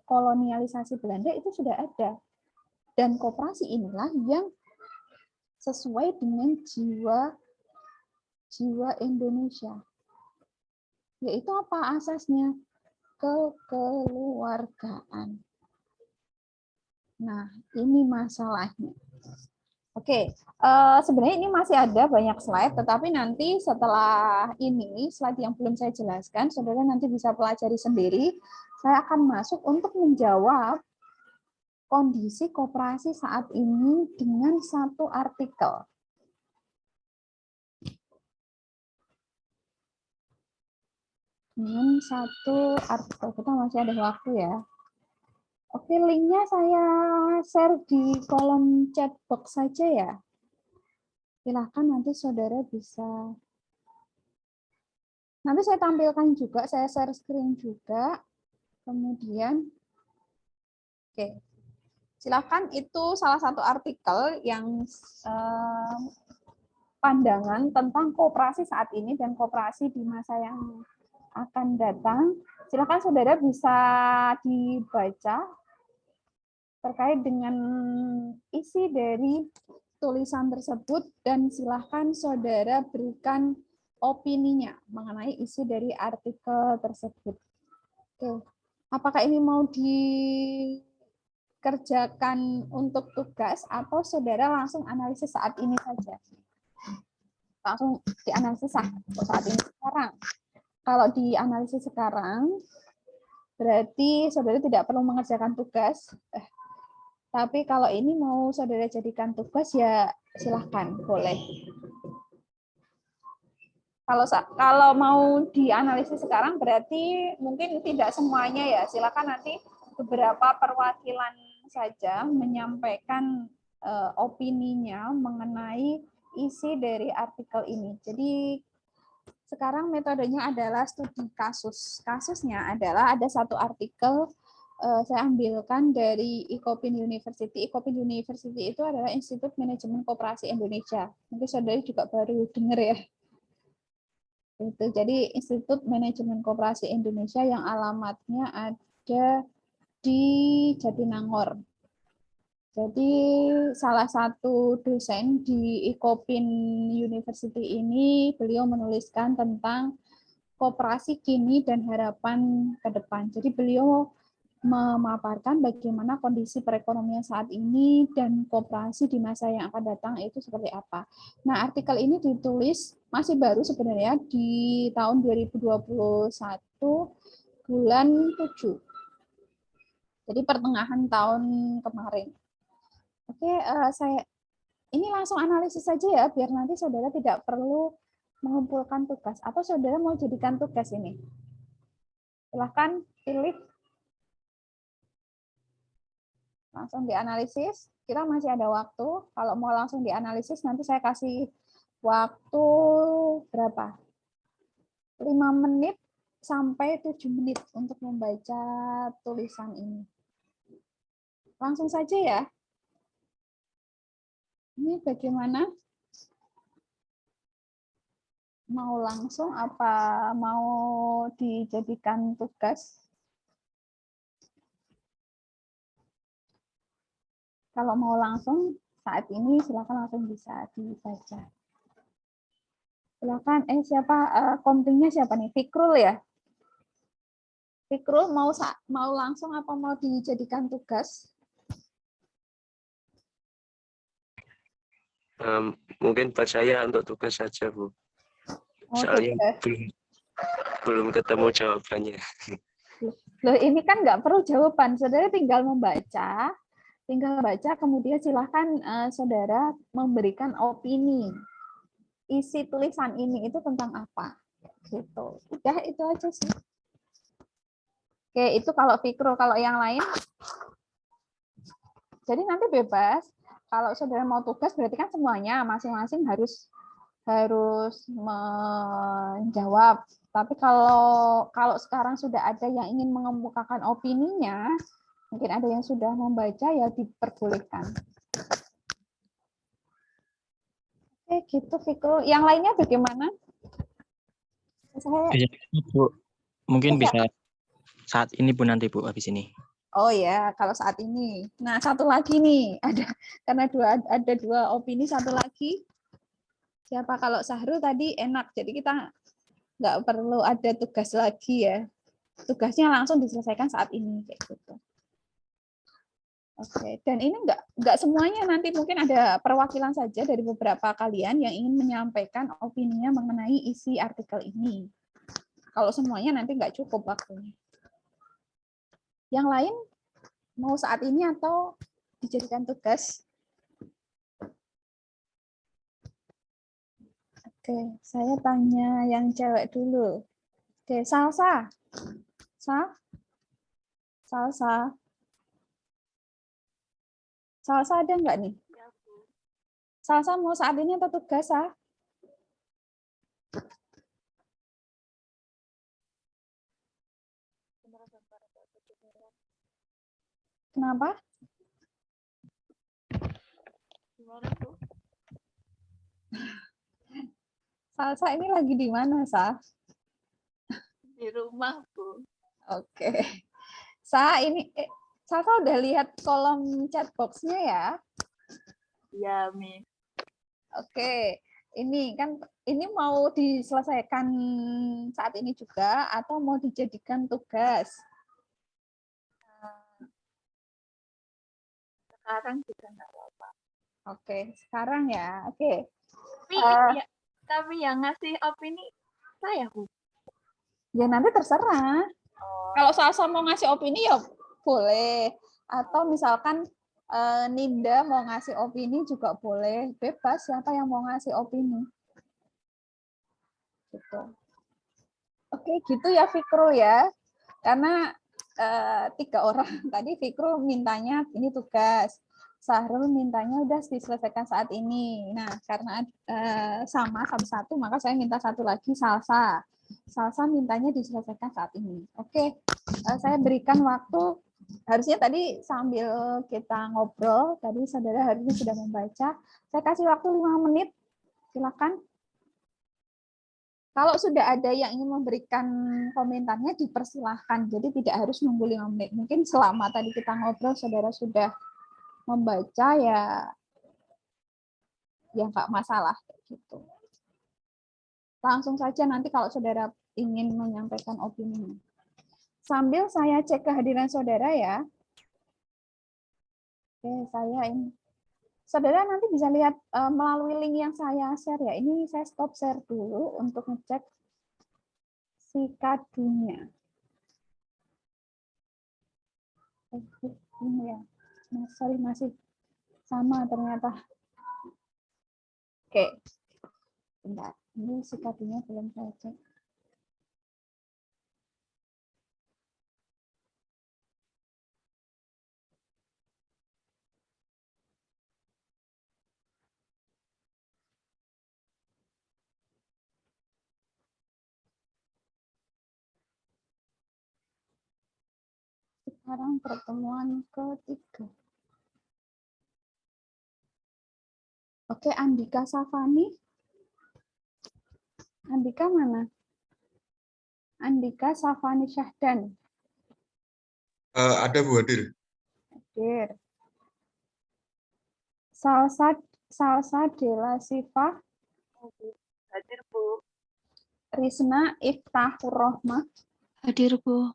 kolonialisasi Belanda itu sudah ada. Dan koperasi inilah yang sesuai dengan jiwa Indonesia. Yaitu apa asasnya? Kekeluargaan. Nah, ini masalahnya. Oke, sebenarnya ini masih ada banyak slide, tetapi nanti setelah ini, slide yang belum saya jelaskan, saudara nanti bisa pelajari sendiri. Saya akan masuk untuk menjawab kondisi koperasi saat ini dengan satu artikel. Kita masih ada waktu ya. Oke, linknya saya share di kolom chat box saja ya. Silakan nanti saudara bisa. Nanti saya tampilkan juga, saya share screen juga. Kemudian, oke. Silakan, itu salah satu artikel yang pandangan tentang koperasi saat ini dan koperasi di masa yang akan datang. Silakan saudara bisa dibaca terkait dengan isi dari tulisan tersebut dan silakan saudara berikan opininya mengenai isi dari artikel tersebut. Oke. Apakah ini mau dikerjakan untuk tugas atau saudara langsung analisis saat ini saja? Langsung dianalisis saat ini sekarang. Kalau dianalisis sekarang, berarti saudara tidak perlu mengerjakan tugas. Tapi kalau ini mau saudara jadikan tugas, ya silahkan, boleh. Kalau mau dianalisis sekarang, berarti mungkin tidak semuanya ya. Silakan nanti beberapa perwakilan saja menyampaikan opininya mengenai isi dari artikel ini. Jadi sekarang metodenya adalah studi kasus. Kasusnya adalah ada satu artikel saya ambilkan dari Icopin University. Icopin University itu adalah Institut Manajemen Koperasi Indonesia. Mungkin saudara juga baru dengar ya. Itu jadi Institut Manajemen Koperasi Indonesia yang alamatnya ada di Jatinangor. Jadi salah satu dosen di Icopin University ini, beliau menuliskan tentang koperasi kini dan harapan ke depan. Jadi beliau memaparkan bagaimana kondisi perekonomian saat ini dan koperasi di masa yang akan datang itu seperti apa. Nah, artikel ini ditulis masih baru sebenarnya di tahun 2021 bulan 7. Jadi pertengahan tahun kemarin. Oke, saya ini langsung analisis saja ya, biar nanti saudara tidak perlu mengumpulkan tugas. Atau saudara mau jadikan tugas ini? Silahkan pilih. Langsung dianalisis. Kita masih ada waktu. Kalau mau langsung dianalisis, nanti saya kasih waktu berapa? 5 menit sampai 7 menit untuk membaca tulisan ini. Langsung saja ya. Ini bagaimana? Mau langsung apa mau dijadikan tugas? Kalau mau langsung saat ini silakan langsung bisa dibaca. Silakan. Siapa komtingnya siapa nih? Fikrul ya? Fikrul mau langsung apa mau dijadikan tugas? Mungkin buat saya untuk tugas saja, Bu. Soalnya belum ketemu jawabannya. Loh, ini kan nggak perlu jawaban, saudara tinggal membaca, kemudian silahkan saudara memberikan opini. Isi tulisan ini itu tentang apa? Gitu. Udah itu aja sih. Oke, itu kalau Fikro, kalau yang lain, jadi nanti bebas. Kalau saudara mau tugas berarti kan semuanya masing-masing harus menjawab. Tapi kalau sekarang sudah ada yang ingin mengemukakan opininya, mungkin ada yang sudah membaca, ya diperbolehkan. Oke, gitu Fikro. Yang lainnya bagaimana? Bisa, Bu. Mungkin bisa saat ini, Bu, nanti, Bu, habis ini. Oh ya, kalau saat ini. Nah, satu lagi nih, karena ada dua opini, satu lagi. Siapa? Kalau Sahrul tadi enak, jadi kita nggak perlu ada tugas lagi ya. Tugasnya langsung diselesaikan saat ini kayak gitu. Oke, dan ini nggak semuanya, nanti mungkin ada perwakilan saja dari beberapa kalian yang ingin menyampaikan opininya mengenai isi artikel ini. Kalau semuanya nanti nggak cukup waktunya. Yang lain mau saat ini atau dijadikan tugas? Oke, saya tanya yang cewek dulu. Oke, Salsa. Salsa. Salsa ada nggak nih? Salsa mau saat ini atau tugas, Sa? Kenapa? Salsa ini lagi di mana, Sa? Di rumah, Bu. Oke. Sasa udah lihat kolom chat box-nya ya? Iya, Mi. Oke. Ini mau diselesaikan saat ini juga atau mau dijadikan tugas? Sekarang juga nggak apa-apa. Oke, sekarang ya. Oke. Tapi yang ngasih opini saya, Bu. Ya nanti terserah. Kalau Salsa mau ngasih opini ya boleh. Atau misalkan Ninda mau ngasih opini juga boleh. Bebas siapa yang mau ngasih opini. Gitu. Oke, gitu ya Fikro ya. Karena 3 orang tadi Fikro mintanya ini tugas. Sahrul mintanya udah diselesaikan saat ini. Nah, karena sama satu-satu, maka saya minta satu lagi Salsa. Salsa mintanya diselesaikan saat ini. Oke, saya berikan waktu. Harusnya tadi sambil kita ngobrol, tadi saudara harusnya sudah membaca. Saya kasih waktu 5 menit. Silakan. Kalau sudah ada yang ingin memberikan komentarnya, dipersilahkan. Jadi tidak harus nunggu 5 menit. Mungkin selama tadi kita ngobrol, saudara sudah membaca, ya nggak masalah. Gitu. Langsung saja nanti kalau saudara ingin menyampaikan opini. Sambil saya cek kehadiran saudara ya. Oke, saya ini. Saudara nanti bisa lihat melalui link yang saya share ya. Ini saya stop share dulu untuk ngecek si kadunya. Ini ya. Sorry, masih sama ternyata. Oke. Bentar. Ini si kadunya belum saya cek. Sekarang pertemuan ketiga. Oke, Andika Safani. Andika mana? Andika Safani Syahdan. Ada Bu Adil. Hadir. Salsa Dela Siva. Hadir, Bu. Risna Iftahur Rohmah. Hadir, Bu.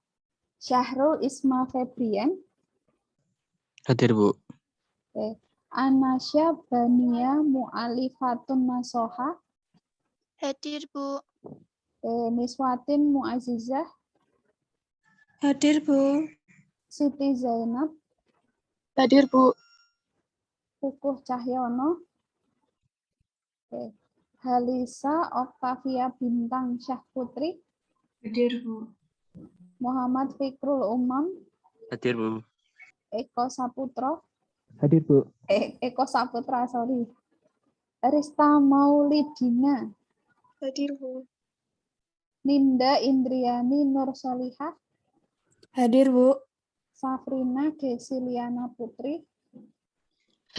Syahrul Isma Febrian. Hadir, Bu. Oke. Anasya Bania Mu'alifatun Nasoha. Hadir, Bu. Niswatin Mu'azizah. Hadir, Bu. Siti Zainab. Hadir, Bu. Pukuh Cahyono. Oke. Halisa Oktavia Bintang Syah Putri. Hadir, Bu. Muhammad Fikrul Umam. Hadir, Bu. Eko Saputro. Hadir, Bu. Eko Saputra, sorry. Rista Maulidina. Hadir, Bu. Ninda Indriani Nur Solihah. Hadir, Bu. Safrina Gesiliana Putri.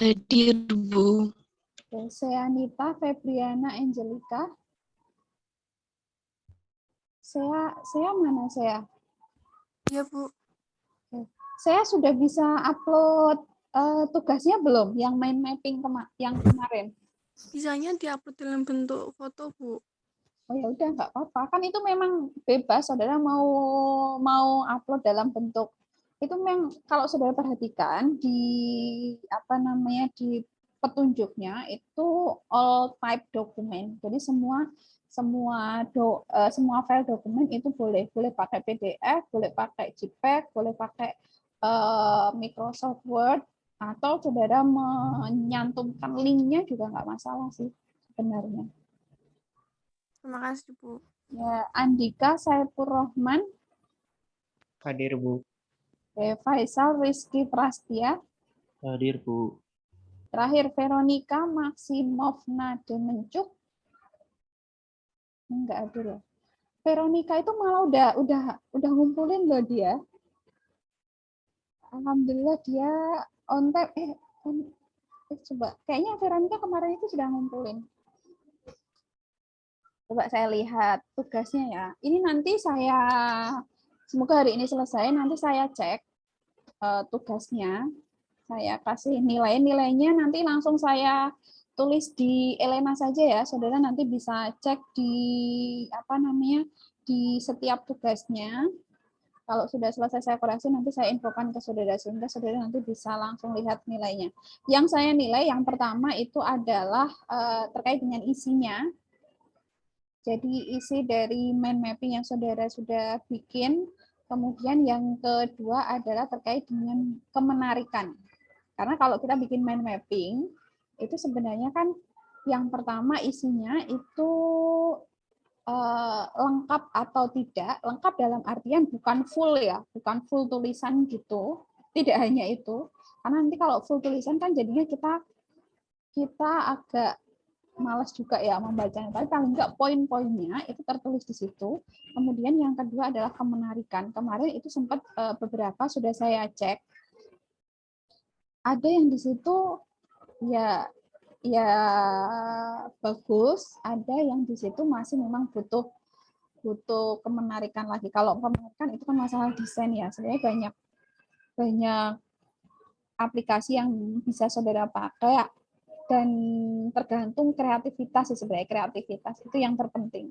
Hadir, Bu. Seanita Febriana Angelika. Saya mana saya? Iya, Bu. Saya sudah bisa upload tugasnya belum? Yang mind mapping yang kemarin. Bisanya diupload dalam bentuk foto, Bu. Oh ya udah nggak apa-apa. Kan itu memang bebas. Saudara mau upload dalam bentuk itu memang kalau saudara perhatikan di di petunjuknya itu all type dokumen. Jadi semua file dokumen itu boleh pakai PDF, boleh pakai JPEG, boleh pakai Microsoft Word, atau saudara menyantumkan linknya juga nggak masalah sih sebenarnya. Terima kasih, Bu. Ya, Andika Saifur Rahman. Hadir Bu. Faisal Rizky Prastia. Hadir, Bu. Terakhir Veronica Maksimovna Demencuk. Enggak ada ya. Veronica itu malah udah ngumpulin loh dia. Alhamdulillah dia on time. Coba kayaknya Veronica kemarin itu sudah ngumpulin. Coba saya lihat tugasnya ya. Ini nanti semoga hari ini selesai, nanti saya cek tugasnya. Saya kasih nilainya nanti langsung saya tulis di Elena saja ya. Saudara nanti bisa cek di di setiap tugasnya. Kalau sudah selesai saya koreksi, nanti saya infokan ke saudara, sehingga saudara nanti bisa langsung lihat nilainya. Yang saya nilai yang pertama itu adalah terkait dengan isinya. Jadi isi dari mind mapping yang saudara sudah bikin. Kemudian yang kedua adalah terkait dengan kemenarikan. Karena kalau kita bikin mind mapping, itu sebenarnya kan yang pertama isinya itu lengkap atau tidak. Lengkap dalam artian bukan full ya, bukan full tulisan gitu. Tidak hanya itu. Karena nanti kalau full tulisan kan jadinya kita agak malas juga ya membacanya. Tapi paling enggak poin-poinnya itu tertulis di situ. Kemudian yang kedua adalah kemenarikan. Kemarin itu sempat beberapa sudah saya cek. Ada yang di situ ya bagus, ada yang di situ masih memang butuh kemenarikan lagi. Kalau kemenarikan itu kan masalah desain ya. Sebenarnya banyak aplikasi yang bisa saudara pakai dan tergantung kreativitas sih sebenarnya. Kreativitas itu yang terpenting.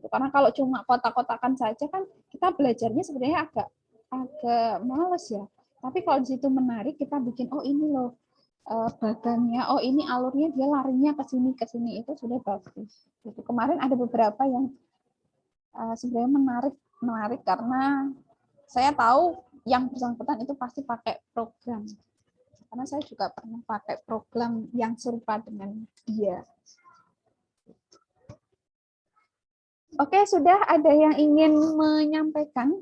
Karena kalau cuma kotak-kotakan saja kan kita belajarnya sebenarnya agak males ya. Tapi kalau di situ menarik, kita bikin, oh ini loh bagannya, oh ini alurnya dia larinya ke sini itu sudah bagus. Gitu. Kemarin ada beberapa yang sebenarnya menarik karena saya tahu yang bersangkutan itu pasti pakai program. Karena saya juga pernah pakai program yang serupa dengan dia. Oke, sudah ada yang ingin menyampaikan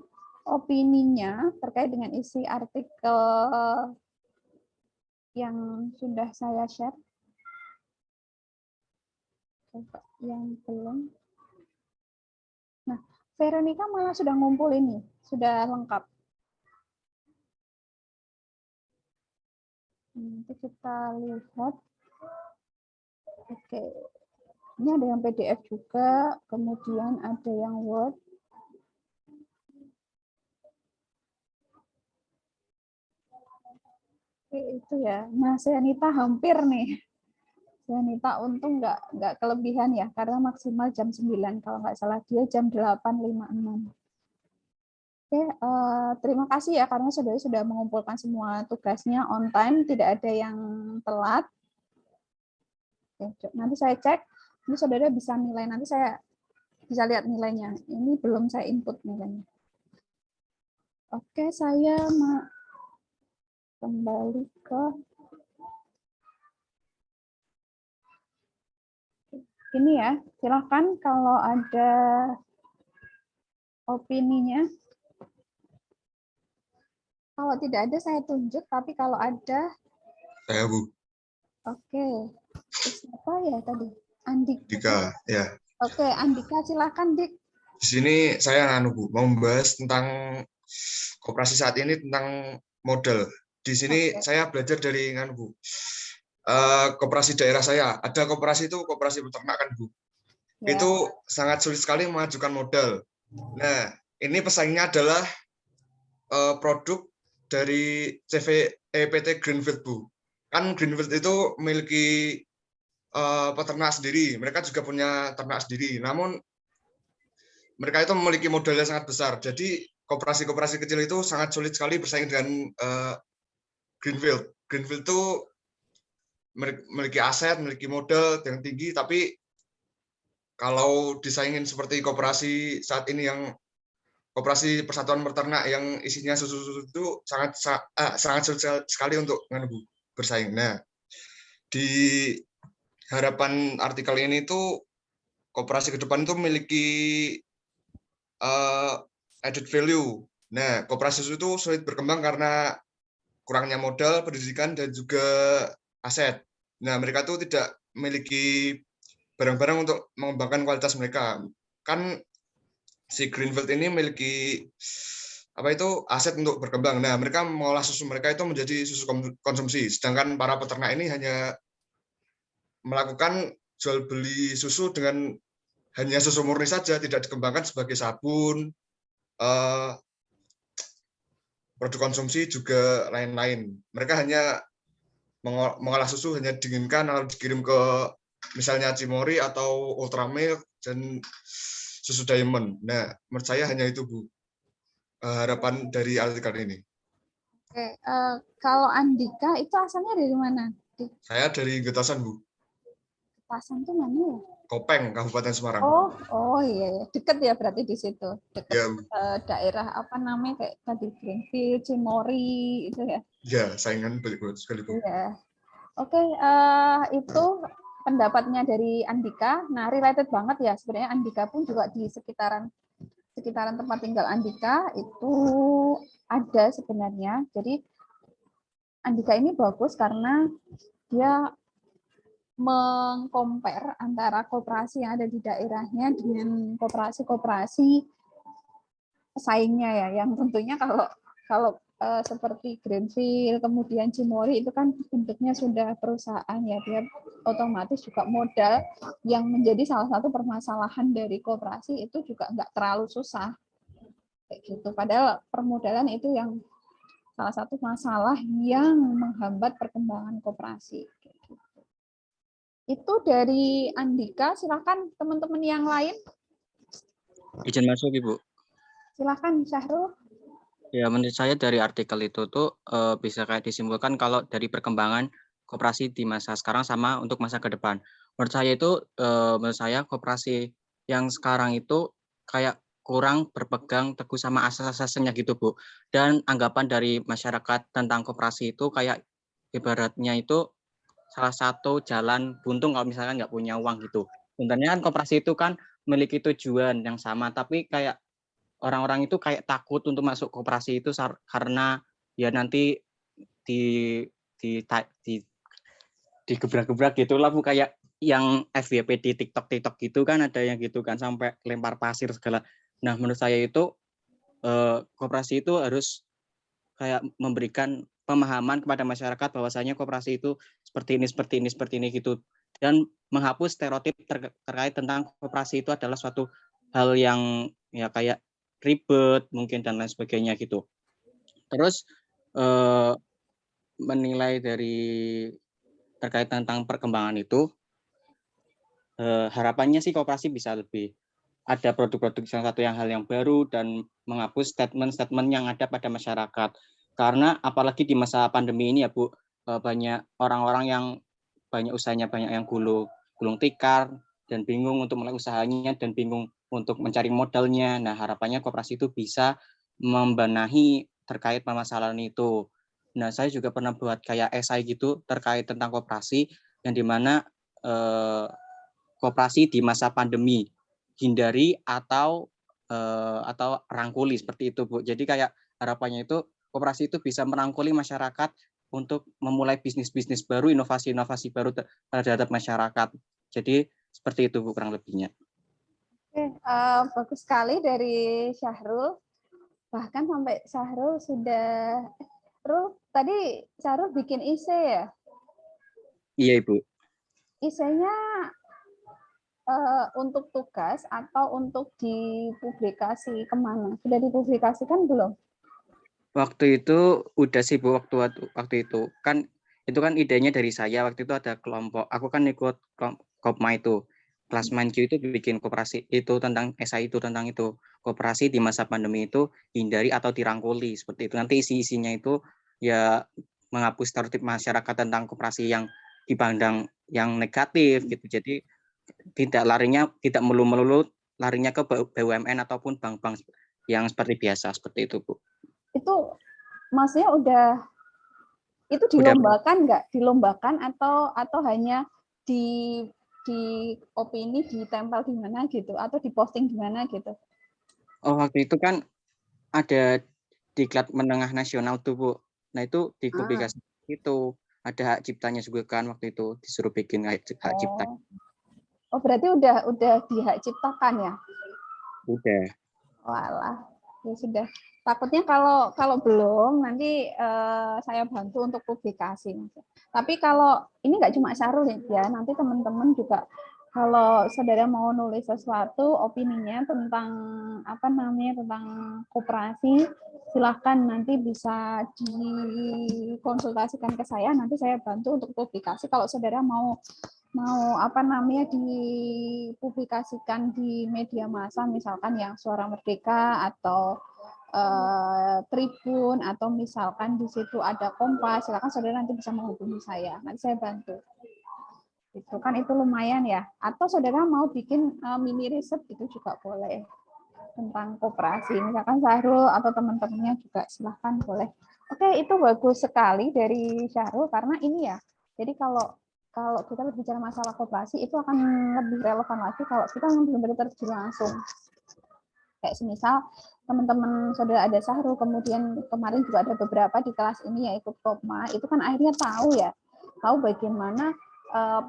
opininya terkait dengan isi artikel yang sudah saya share? Coba yang belum. Nah, Veronica malah sudah ngumpul ini, sudah lengkap. Nanti kita lihat. Oke. Ini ada yang PDF juga, kemudian ada yang Word. Oke, itu ya. Nah, Seanita hampir nih. Seanita untung nggak kelebihan ya, karena maksimal jam 9. Kalau nggak salah dia jam 8.56. Oke, terima kasih ya karena saudara sudah mengumpulkan semua tugasnya on time, tidak ada yang telat. Oke, nanti saya cek, ini saudara bisa nilai, nanti saya bisa lihat nilainya. Ini belum saya input nilainya. Oke, saya kembali ke ini ya. Silakan kalau ada opininya. Kalau tidak ada saya tunjuk, tapi kalau ada Saya, Bu. Oke. Siapa ya tadi? Andika. Ya. Oke, Andika silakan, Dik. Di sini saya Bu, mau membahas tentang koperasi saat ini tentang model. Di sini saya belajar dari Bu. Koperasi daerah saya, ada koperasi itu koperasi peternak kan Bu. Ya. Itu sangat sulit sekali mengajukan modal. Nah, ini pesaingnya adalah produk dari PT Greenfield Bu. Kan Greenfield itu memiliki peternak sendiri, mereka juga punya ternak sendiri. Namun mereka itu memiliki modal yang sangat besar. Jadi koperasi-koperasi kecil itu sangat sulit sekali bersaing dengan Greenfield. Greenfield itu memiliki aset, memiliki modal yang tinggi, tapi kalau disaingin seperti koperasi saat ini yang koperasi persatuan peternak yang isinya susu-susu itu sangat sulit sekali untuk bersaing. Nah, di harapan artikel ini itu koperasi ke depan itu memiliki added value. Nah, koperasi susu itu sulit berkembang karena kurangnya modal, pendidikan, dan juga aset. Nah, mereka itu tidak memiliki barang-barang untuk mengembangkan kualitas mereka. Kan si Greenfield ini memiliki aset untuk berkembang. Nah, mereka mengolah susu mereka itu menjadi susu konsumsi. Sedangkan para peternak ini hanya melakukan jual beli susu dengan hanya susu murni saja, tidak dikembangkan sebagai sabun, produk konsumsi juga lain-lain. Mereka hanya mengolah susu, hanya dinginkan lalu dikirim ke misalnya Cimory atau Ultramilk dan susu Diamond. Nah, menurut saya hanya itu, Bu, harapan dari artikel ini. Oke, kalau Andika itu asalnya dari mana? Di Saya dari Getasan, Bu. Getasan itu mana ya? Kopeng, Kabupaten Semarang. Oh iya, iya. Deket ya berarti di situ. Deket Ya, daerah apa namanya kayak tadi Greenfield, Cimory itu ya. ya, saingan baik sekali, Bu. Iya. Oke, itu pendapatnya dari Andika. Nah, related banget ya sebenarnya Andika pun juga di sekitaran tempat tinggal Andika itu ada sebenarnya. Jadi Andika ini bagus karena dia mengcompare antara koperasi yang ada di daerahnya dengan koperasi-koperasi pesaingnya ya, yang tentunya kalau seperti Greenfield kemudian Cimory itu kan bentuknya sudah perusahaan ya, dia otomatis juga modal yang menjadi salah satu permasalahan dari koperasi itu juga nggak terlalu susah kayak gitu. Padahal permodalan itu yang salah satu masalah yang menghambat perkembangan koperasi. Itu dari Andika, silakan teman-teman yang lain. Izin masuk, Ibu. Silakan Syahrul. Ya, menurut saya dari artikel itu tuh bisa kayak disimpulkan kalau dari perkembangan koperasi di masa sekarang sama untuk masa ke depan. Menurut saya koperasi yang sekarang itu kayak kurang berpegang teguh sama asas-asasnya gitu, Bu. Dan anggapan dari masyarakat tentang koperasi itu kayak ibaratnya itu salah satu jalan buntung kalau misalkan nggak punya uang gitu. Sebenarnya kan koperasi itu kan memiliki tujuan yang sama, tapi kayak orang-orang itu kayak takut untuk masuk koperasi itu karena ya nanti di di di digebrak-gebrak gitulah, Bu, kayak yang FYP di TikTok gitu kan ada yang gitu kan sampai lempar pasir segala. Nah, menurut saya itu koperasi itu harus kayak memberikan pemahaman kepada masyarakat bahwasanya koperasi itu seperti ini gitu, dan menghapus stereotip terkait tentang koperasi itu adalah suatu hal yang ya kayak ribet mungkin dan lain sebagainya gitu. Terus menilai dari terkait tentang perkembangan itu, harapannya sih koperasi bisa lebih ada produk-produk hal yang baru dan menghapus statement-statement yang ada pada masyarakat. Karena apalagi di masa pandemi ini ya, Bu, banyak orang-orang yang banyak usahanya, banyak yang gulung tikar dan bingung untuk mulai usahanya dan bingung untuk mencari modalnya. Nah, harapannya koperasi itu bisa membenahi terkait permasalahan itu. Nah, saya juga pernah buat kayak esai gitu terkait tentang koperasi yang dimana koperasi di masa pandemi, hindari atau rangkuli seperti itu, Bu. Jadi kayak harapannya itu koperasi itu bisa merangkuli masyarakat untuk memulai bisnis-bisnis baru, inovasi-inovasi baru terhadap masyarakat. Jadi seperti itu, Bu, kurang lebihnya. Oke, bagus sekali dari Syahrul. Bahkan sampai Syahrul sudah, tadi Syahrul bikin esai ya? Iya, Ibu. Esainya untuk tugas atau untuk dipublikasi kemana? Sudah dipublikasikan belum? Waktu itu udah sih, Bu, waktu itu. Kan itu kan idenya dari saya, waktu itu ada kelompok, aku kan ikut Kopma itu. Kelas Manju itu bikin koperasi itu tentang esai itu tentang itu. Koperasi di masa pandemi itu hindari atau dirangkuli seperti itu. Nanti isi-isinya itu ya menghapus stereotip masyarakat tentang koperasi yang dipandang yang negatif gitu. Jadi tidak melulu larinya ke BUMN ataupun bank-bank yang seperti biasa seperti itu, Bu. Itu maksudnya itu dilombakan nggak? Dilombakan atau hanya di opini ditempel di mana gitu atau diposting di mana gitu? Oh, waktu itu kan ada diklat menengah nasional tuh, Bu. Nah, itu dipublikasi itu ada hak ciptanya juga kan waktu itu disuruh bikin hak cipta. Oh, berarti udah di hak ciptakan ya? Udah. Walah, ya sudah. Takutnya kalau belum nanti saya bantu untuk publikasi. Tapi kalau ini nggak cuma Syahrul ya, nanti teman-teman juga Kalau saudara mau nulis sesuatu, opininya tentang tentang koperasi, silahkan nanti bisa dikonsultasikan ke saya. Nanti saya bantu untuk publikasi. Kalau saudara mau dipublikasikan di media massa, misalkan yang Suara Merdeka atau Tribun, atau misalkan di situ ada Kompas, silakan saudara nanti bisa menghubungi saya. Nanti saya bantu. Itu kan itu lumayan ya. Atau saudara mau bikin mini riset itu juga boleh tentang koperasi. Misalkan Syahrul atau teman-temannya juga silahkan boleh. Oke, itu bagus sekali dari Syahrul karena ini ya. Jadi kalau kita berbicara masalah koperasi itu akan lebih relevan lagi kalau kita benar-benar terjun langsung. Kayak semisal teman-teman saudara ada Syahrul, kemudian kemarin juga ada beberapa di kelas ini yang ikut Kopma, itu kan akhirnya tahu bagaimana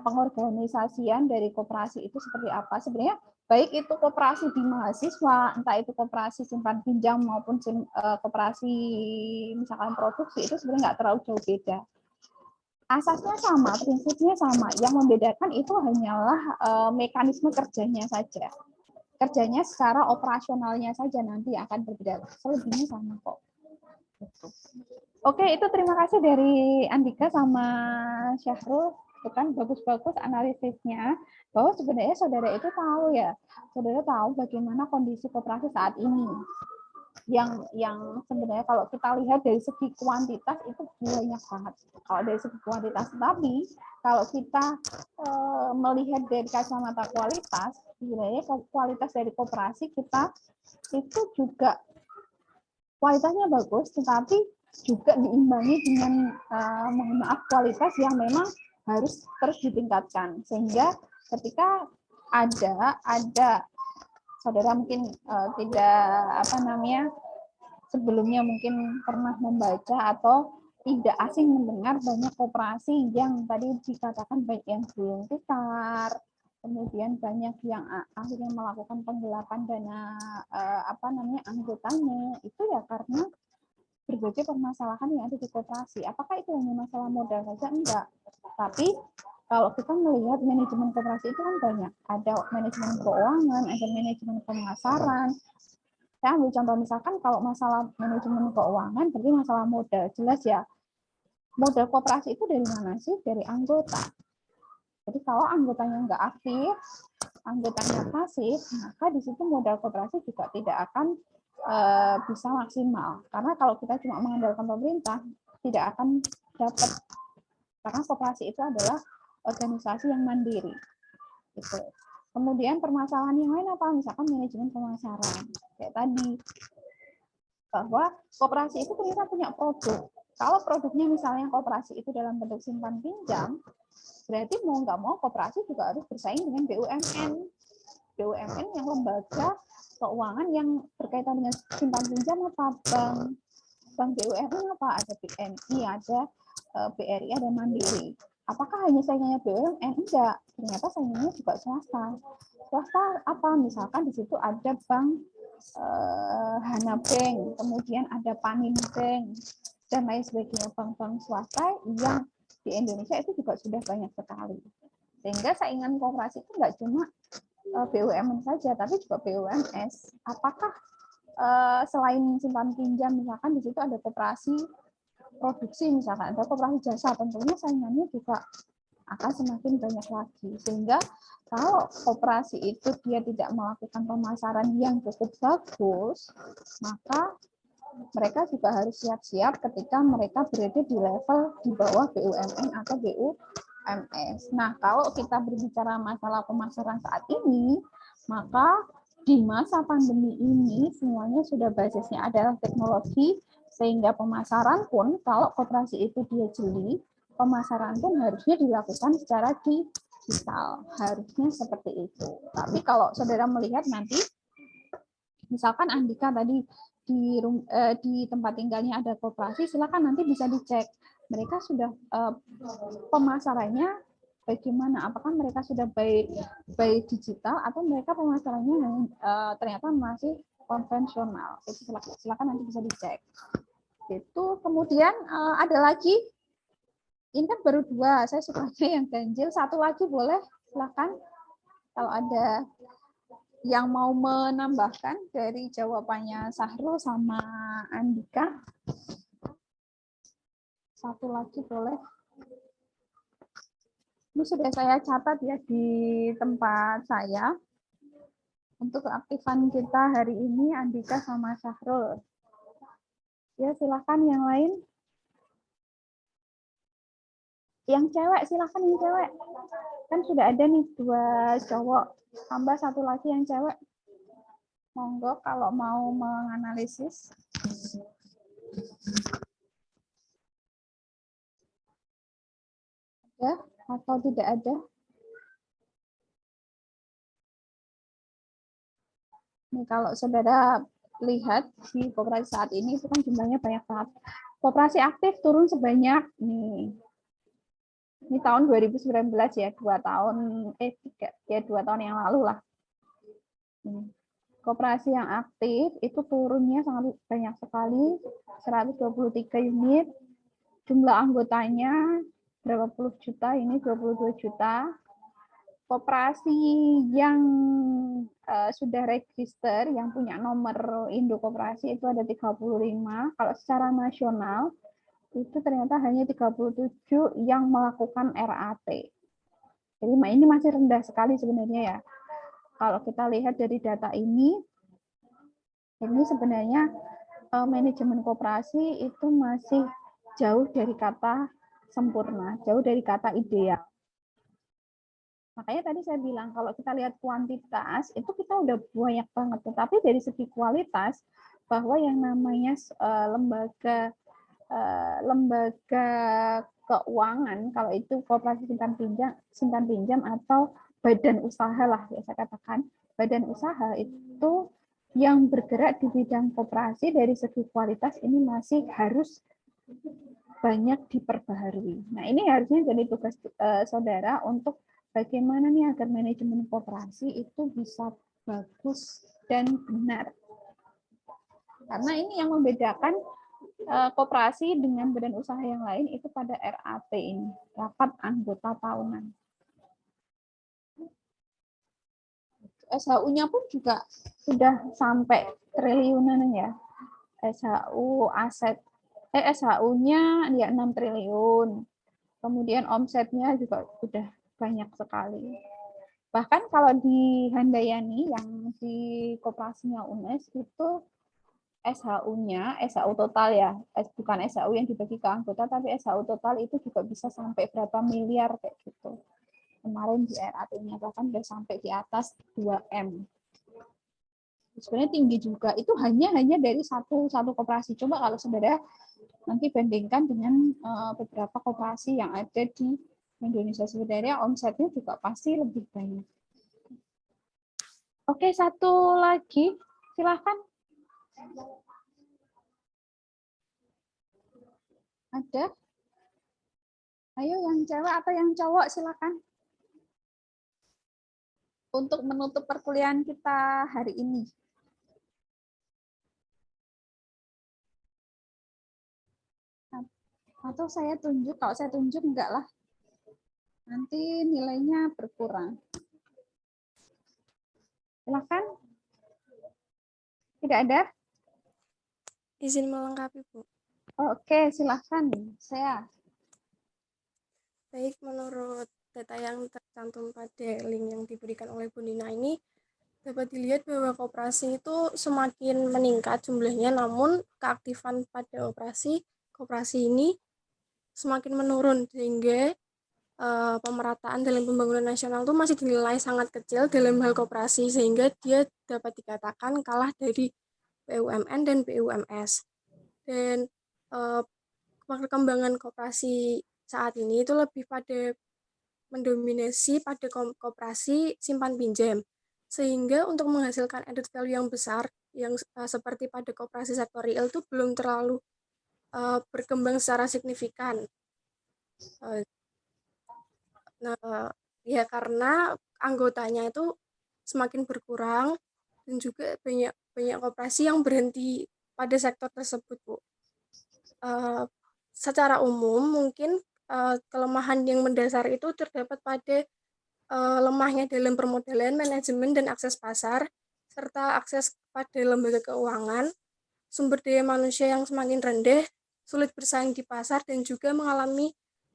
pengorganisasian dari koperasi itu seperti apa. Sebenarnya baik itu koperasi di mahasiswa, entah itu koperasi simpan pinjam maupun koperasi misalkan produksi, itu sebenarnya nggak terlalu jauh beda. Asasnya sama, prinsipnya sama. Yang membedakan itu hanyalah mekanisme kerjanya saja. Kerjanya secara operasionalnya saja nanti akan berbeda. Selebihnya sama kok. Oke, itu terima kasih dari Andika sama Syahrul. Itu kan bagus-bagus analisisnya, bahwa sebenarnya saudara itu tahu ya, saudara tahu bagaimana kondisi koperasi saat ini. Yang sebenarnya kalau kita lihat dari segi kuantitas itu banyak banget. Kalau dari segi kuantitas, tapi kalau kita melihat dari kacamata kualitas, sebenarnya kualitas dari koperasi kita itu juga kualitasnya bagus, tetapi juga diimbangi dengan mohon maaf kualitas yang memang harus terus ditingkatkan, sehingga ketika ada saudara mungkin tidak sebelumnya mungkin pernah membaca atau tidak asing mendengar banyak koperasi yang tadi dikatakan baik yang gulung tikar, kemudian banyak yang akhirnya melakukan penggelapan dana anggotanya, itu ya karena berbagai permasalahan yang ada di koperasi. Apakah itu hanya masalah modal saja? Enggak. Tapi kalau kita melihat manajemen koperasi itu kan banyak. Ada manajemen keuangan, ada manajemen pemasaran. Saya ambil contoh misalkan kalau masalah manajemen keuangan, berarti masalah modal. Jelas ya, modal koperasi itu dari mana sih? Dari anggota. Jadi kalau anggotanya nggak aktif, anggotanya pasif, maka di situ modal koperasi juga tidak akan bisa maksimal. Karena kalau kita cuma mengandalkan pemerintah, tidak akan dapat. Karena koperasi itu adalah organisasi yang mandiri. Gitu. Kemudian permasalahan yang lain apa? Misalkan manajemen pemasaran. Kayak tadi, bahwa koperasi itu ternyata punya produk. Kalau produknya misalnya koperasi itu dalam bentuk simpan pinjam, berarti mau nggak mau koperasi juga harus bersaing dengan BUMN. BUMN yang lembaga keuangan yang berkaitan dengan simpan pinjam apa? Bank BUMN apa? Ada BNI, ada BRI, ada Mandiri. Apakah hanya saingannya BUMN? Enggak. Ternyata saingannya juga swasta. Swasta apa? Misalkan di situ ada bank Hana Bank, kemudian ada Panin Bank, dan lain sebagainya, bank-bank swasta yang di Indonesia itu juga sudah banyak sekali. Sehingga saingan koperasi itu enggak cuma BUMN saja, tapi juga BUMS. Apakah selain simpan pinjam, misalkan di situ ada koperasi produksi, misalkan ada koperasi jasa, tentunya saingannya juga akan semakin banyak lagi. Sehingga kalau koperasi itu dia tidak melakukan pemasaran yang cukup bagus, maka mereka juga harus siap-siap ketika mereka berada di level di bawah BUMN atau BUMS. Nah, kalau kita berbicara masalah pemasaran saat ini, maka di masa pandemi ini semuanya sudah basisnya adalah teknologi, sehingga pemasaran pun kalau koperasi itu dia jeli, pemasaran pun harusnya dilakukan secara digital. Harusnya seperti itu. Tapi kalau saudara melihat nanti, misalkan Andika tadi di tempat tinggalnya ada koperasi, silakan nanti bisa dicek. Mereka sudah pemasarannya bagaimana? Apakah mereka sudah by digital atau mereka pemasarannya ternyata masih konvensional? Itu silakan nanti bisa dicek. Itu kemudian ada lagi, ini kan baru 2, saya sukanya yang ganjil, 1 lagi boleh, silakan. Kalau ada yang mau menambahkan dari jawabannya Sahrul sama Andika, satu lagi boleh. Ini sudah saya catat ya di tempat saya. Untuk keaktifan kita hari ini Andika sama Sahrul. Ya, silakan yang lain. Yang cewek, silakan yang cewek. Kan sudah ada nih 2 cowok, tambah 1 lagi yang cewek. Monggo kalau mau menganalisis. Ada atau tidak ada? Nih, kalau saudara lihat di koperasi saat ini itu kan jumlahnya banyak banget. Koperasi aktif turun sebanyak nih. Ini tahun 2019 ya, 2 tahun 2 tahun yang lalu lah. Koperasi yang aktif itu turunnya sangat banyak sekali, 123 unit. Jumlah anggotanya berapa puluh juta, ini 22 juta. Koperasi yang sudah register, yang punya nomor induk koperasi itu ada 35. Kalau secara nasional, itu ternyata hanya 37 yang melakukan RAT. Jadi ini masih rendah sekali sebenarnya ya. Kalau kita lihat dari data ini sebenarnya manajemen koperasi itu masih jauh dari kata sempurna, jauh dari kata ideal. Makanya tadi saya bilang kalau kita lihat kuantitas itu kita udah banyak banget, tetapi dari segi kualitas bahwa yang namanya lembaga keuangan, kalau itu koperasi simpan pinjam atau badan usaha lah ya saya katakan, badan usaha itu yang bergerak di bidang koperasi dari segi kualitas ini masih harus banyak diperbaharui. Nah, ini harusnya jadi tugas saudara untuk bagaimana nih agar manajemen koperasi itu bisa bagus dan benar. Karena ini yang membedakan koperasi dengan badan usaha yang lain itu pada RAT ini, rapat anggota tahunan. SHU-nya pun juga sudah sampai triliunan ya. SHU SHU-nya ya 6 triliun. Kemudian omsetnya juga sudah banyak sekali. Bahkan kalau di Handayani yang di koperasinya UNES itu SHU-nya, SHU total ya, bukan SHU yang dibagi ke anggota, tapi SHU total itu juga bisa sampai berapa miliar kayak gitu. Kemarin di RAT-nya bahkan sudah sampai di atas 2M. Sebenarnya tinggi juga. Itu hanya dari satu koperasi. Coba kalau saudara nanti bandingkan dengan beberapa koperasi yang ada di Indonesia, sebenarnya omsetnya juga pasti lebih banyak. Oke, satu lagi, silahkan. Ada? Ayo yang cewek atau yang cowok silakan. Untuk menutup perkuliahan kita hari ini. Atau saya tunjuk, kalau saya tunjuk enggak lah. Nanti nilainya berkurang. Silakan. Tidak ada? Izin melengkapi, Bu. Oke, silakan. Saya. Baik, menurut data yang tercantum pada link yang diberikan oleh Bu Nina ini, dapat dilihat bahwa koperasi itu semakin meningkat jumlahnya, namun keaktifan pada koperasi ini semakin menurun, sehingga pemerataan dalam pembangunan nasional itu masih dinilai sangat kecil dalam hal koperasi, sehingga dia dapat dikatakan kalah dari BUMN dan BUMS. Dan perkembangan koperasi saat ini itu lebih pada mendominasi pada koperasi simpan pinjam, sehingga untuk menghasilkan added value yang besar yang seperti pada koperasi sektor real itu belum terlalu berkembang secara signifikan. Ya karena anggotanya itu semakin berkurang dan juga banyak koperasi yang berhenti pada sektor tersebut, Bu. Secara umum mungkin kelemahan yang mendasar itu terdapat pada lemahnya dalam permodalan, manajemen, dan akses pasar, serta akses pada lembaga keuangan, sumber daya manusia yang semakin rendah, sulit bersaing di pasar, dan juga mengalami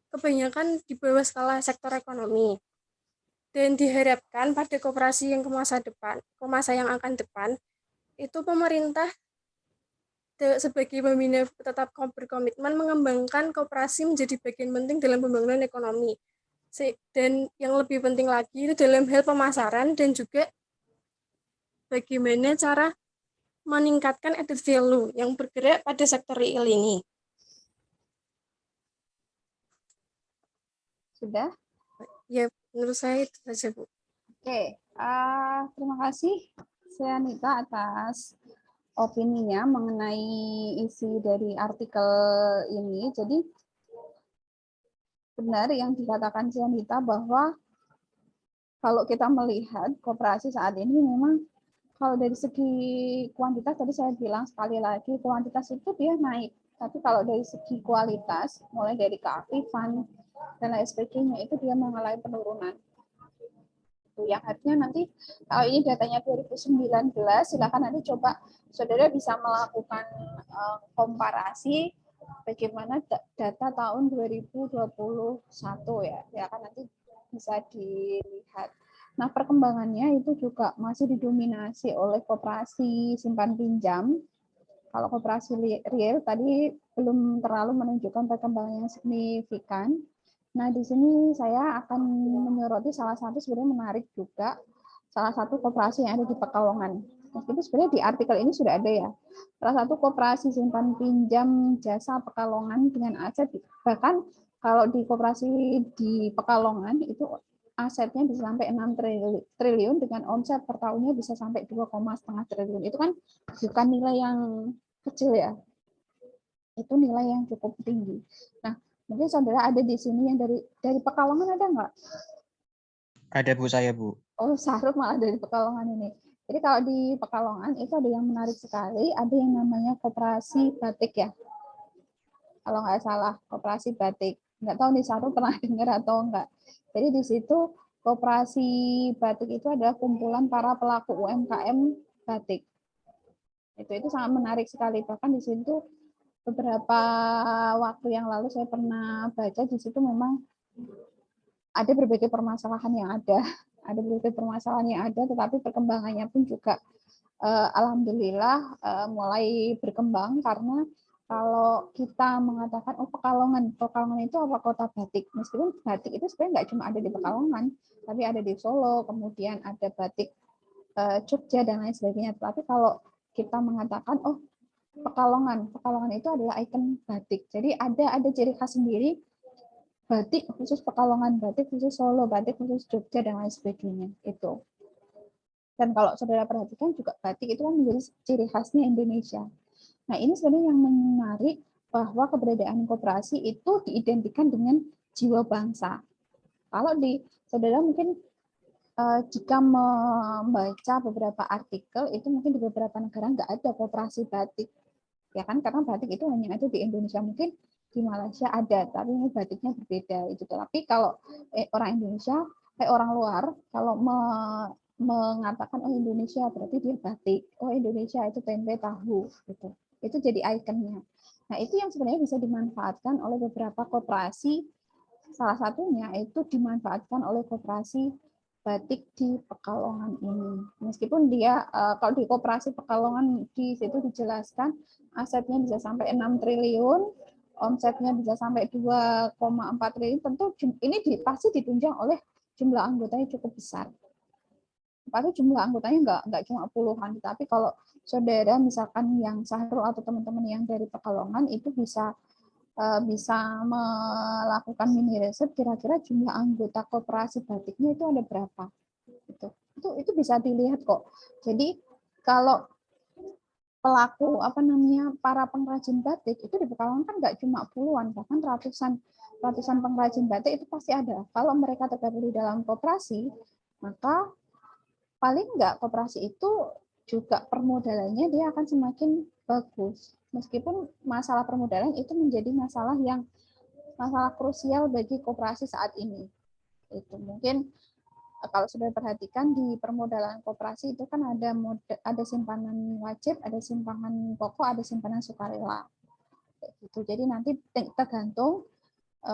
kebanyakan di bawah skala sektor ekonomi. Dan diharapkan pada koperasi yang ke masa yang akan depan, itu pemerintah sebagai pembina tetap berkomitmen mengembangkan koperasi menjadi bagian penting dalam pembangunan ekonomi. Dan yang lebih penting lagi itu dalam hal pemasaran dan juga bagaimana cara meningkatkan added value yang bergerak pada sektor real ini. Sudah? Ya, menurut saya itu saja, Bu. Oke, terima kasih Seanita atas opininya mengenai isi dari artikel ini. Jadi benar yang dikatakan Seanita bahwa kalau kita melihat koperasi saat ini memang kalau dari segi kuantitas tadi saya bilang sekali lagi kuantitas itu dia naik, tapi kalau dari segi kualitas mulai dari keaktifan dan lain sebagainya itu dia mengalami penurunan. Yang harusnya nanti kalau ini datanya 2019 silakan nanti coba saudara bisa melakukan komparasi bagaimana data tahun 2021 ya kan nanti bisa dilihat. Nah, perkembangannya itu juga masih didominasi oleh koperasi simpan pinjam. Kalau koperasi real tadi belum terlalu menunjukkan perkembangan yang signifikan. Nah, di sini saya akan menyoroti salah satu sebenarnya menarik juga, salah satu koperasi yang ada di Pekalongan. Meskipun sebenarnya di artikel ini sudah ada ya. Salah satu koperasi simpan pinjam jasa Pekalongan dengan aset, bahkan kalau di koperasi di Pekalongan itu asetnya bisa sampai 6 triliun dengan omset per tahunnya bisa sampai 2,5 triliun. Itu kan bukan nilai yang kecil ya. Itu nilai yang cukup tinggi. Nah, mungkin saudara ada di sini yang dari Pekalongan ada nggak? Ada Bu, saya Bu. Oh, Sahrul malah dari Pekalongan ini. Jadi kalau di Pekalongan itu ada yang menarik sekali, ada yang namanya koperasi batik ya. Kalau nggak salah, koperasi batik. Nggak tahu nih Sahrul pernah dengar atau enggak. Jadi di situ koperasi batik itu adalah kumpulan para pelaku UMKM batik. Itu sangat menarik sekali. Bahkan di situ beberapa waktu yang lalu saya pernah baca di situ memang ada berbagai permasalahan yang ada berbagai permasalahan yang ada, tetapi perkembangannya pun juga alhamdulillah mulai berkembang karena kalau kita mengatakan Pekalongan itu apa kota batik, meskipun batik itu sebenarnya nggak cuma ada di Pekalongan, tapi ada di Solo, kemudian ada batik Jogja dan lain sebagainya. Tapi kalau kita mengatakan Pekalongan itu adalah ikon batik. Jadi ada ciri khas sendiri batik khusus Pekalongan, batik khusus Solo, batik khusus Jogja dan lain sebagainya itu. Dan kalau saudara perhatikan juga batik itu kan menjadi ciri khasnya Indonesia. Nah ini sebenarnya yang menarik bahwa keberadaan koperasi itu diidentikan dengan jiwa bangsa. Kalau saudara mungkin jika membaca beberapa artikel itu mungkin di beberapa negara nggak ada koperasi batik, ya kan karena batik itu hanya ada di Indonesia, mungkin di Malaysia ada, tapi ini batiknya berbeda itu. Tapi kalau orang Indonesia, orang luar kalau mengatakan Indonesia berarti dia batik, Indonesia itu tempe tahu gitu. Itu jadi ikonnya. Nah, itu yang sebenarnya bisa dimanfaatkan oleh beberapa koperasi. Salah satunya itu dimanfaatkan oleh koperasi batik di Pekalongan ini. Meskipun dia kalau di koperasi Pekalongan di situ dijelaskan asetnya bisa sampai 6 triliun, omsetnya bisa sampai 2,4 triliun, tentu ini pasti ditunjang oleh jumlah anggotanya cukup besar. Pasti jumlah anggotanya nggak cuma puluhan, tapi kalau saudara misalkan yang Sahrul atau teman-teman yang dari Pekalongan itu bisa melakukan mini riset kira-kira jumlah anggota koperasi batiknya itu ada berapa. Itu bisa dilihat kok. Jadi kalau pelaku para pengrajin batik itu di Pekalongan kan nggak cuma puluhan, bahkan ratusan pengrajin batik itu pasti ada. Kalau mereka tergabung di dalam koperasi, maka paling nggak koperasi itu juga permodalannya dia akan semakin bagus. Meskipun masalah permodalan itu menjadi masalah krusial bagi koperasi saat ini. Itu mungkin Kalau sudah perhatikan di permodalan koperasi itu kan ada simpanan wajib, ada simpanan pokok, ada simpanan sukarela. Gitu. Jadi nanti tergantung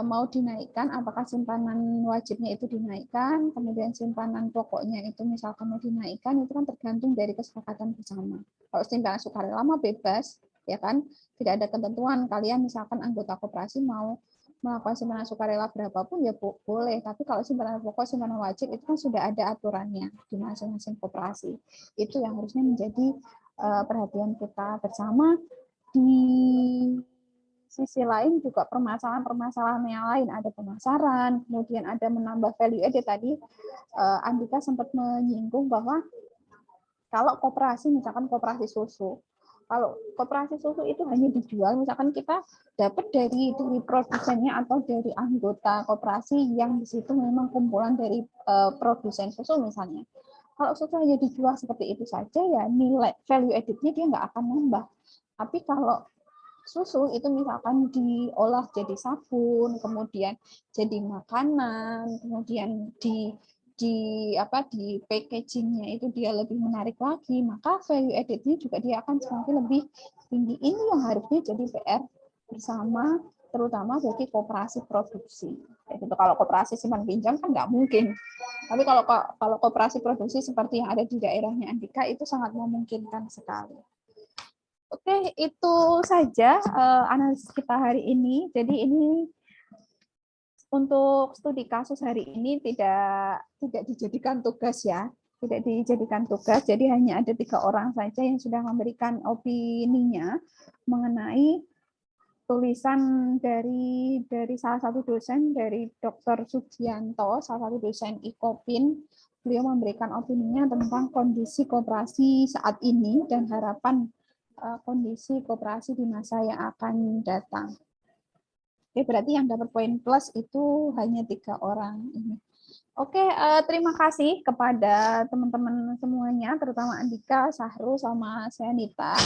mau dinaikkan, apakah simpanan wajibnya itu dinaikkan, kemudian simpanan pokoknya itu misalkan mau dinaikkan, itu kan tergantung dari kesepakatan bersama. Kalau simpanan sukarela mah bebas, ya kan, tidak ada ketentuan. Kalian misalkan anggota koperasi mau melakukan simpanan sukarela berapapun ya boleh, tapi kalau simpanan pokok, simpanan wajib itu kan sudah ada aturannya di masing-masing koperasi. Itu yang harusnya menjadi perhatian kita bersama. Di sisi lain juga permasalahan-permasalahan yang lain, ada pemasaran, kemudian ada menambah value added. Tadi Andika sempat menyinggung bahwa kalau koperasi, misalkan koperasi susu, kalau koperasi susu itu hanya dijual, misalkan kita dapat dari produsennya atau dari anggota koperasi yang di situ memang kumpulan dari produsen susu misalnya. Kalau susu hanya dijual seperti itu saja, ya nilai value added-nya dia nggak akan nambah. Tapi kalau susu itu misalkan diolah jadi sabun, kemudian jadi makanan, kemudian di packagingnya itu dia lebih menarik lagi, maka value added-nya juga dia akan semakin lebih tinggi. Ini yang harusnya jadi PR bersama, terutama bagi koperasi produksi. Gitu. Kalau koperasi simpan pinjam kan nggak mungkin. Tapi kalau koperasi produksi seperti yang ada di daerahnya Andika itu sangat memungkinkan sekali. Oke, itu saja analisis kita hari ini. Jadi ini untuk studi kasus hari ini tidak dijadikan tugas ya, tidak dijadikan tugas. Jadi hanya ada 3 orang saja yang sudah memberikan opininya mengenai tulisan dari salah satu dosen, dari Dr. Sugianto, salah satu dosen IKOPIN. Beliau memberikan opininya tentang kondisi koperasi saat ini dan harapan kondisi koperasi di masa yang akan datang. Oke, berarti yang dapat poin plus itu hanya 3 orang ini. Oke, terima kasih kepada teman-teman semuanya, terutama Andika, Sahru, sama Seanita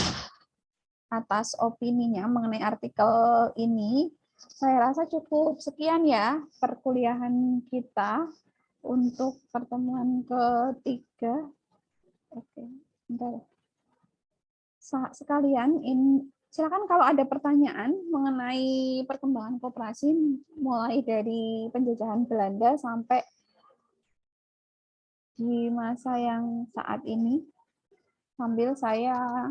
atas opininya mengenai artikel ini. Saya rasa cukup sekian ya perkuliahan kita untuk pertemuan ketiga. Oke, bentar. Sekalian, silakan kalau ada pertanyaan mengenai perkembangan koperasi mulai dari penjajahan Belanda sampai di masa yang saat ini, sambil saya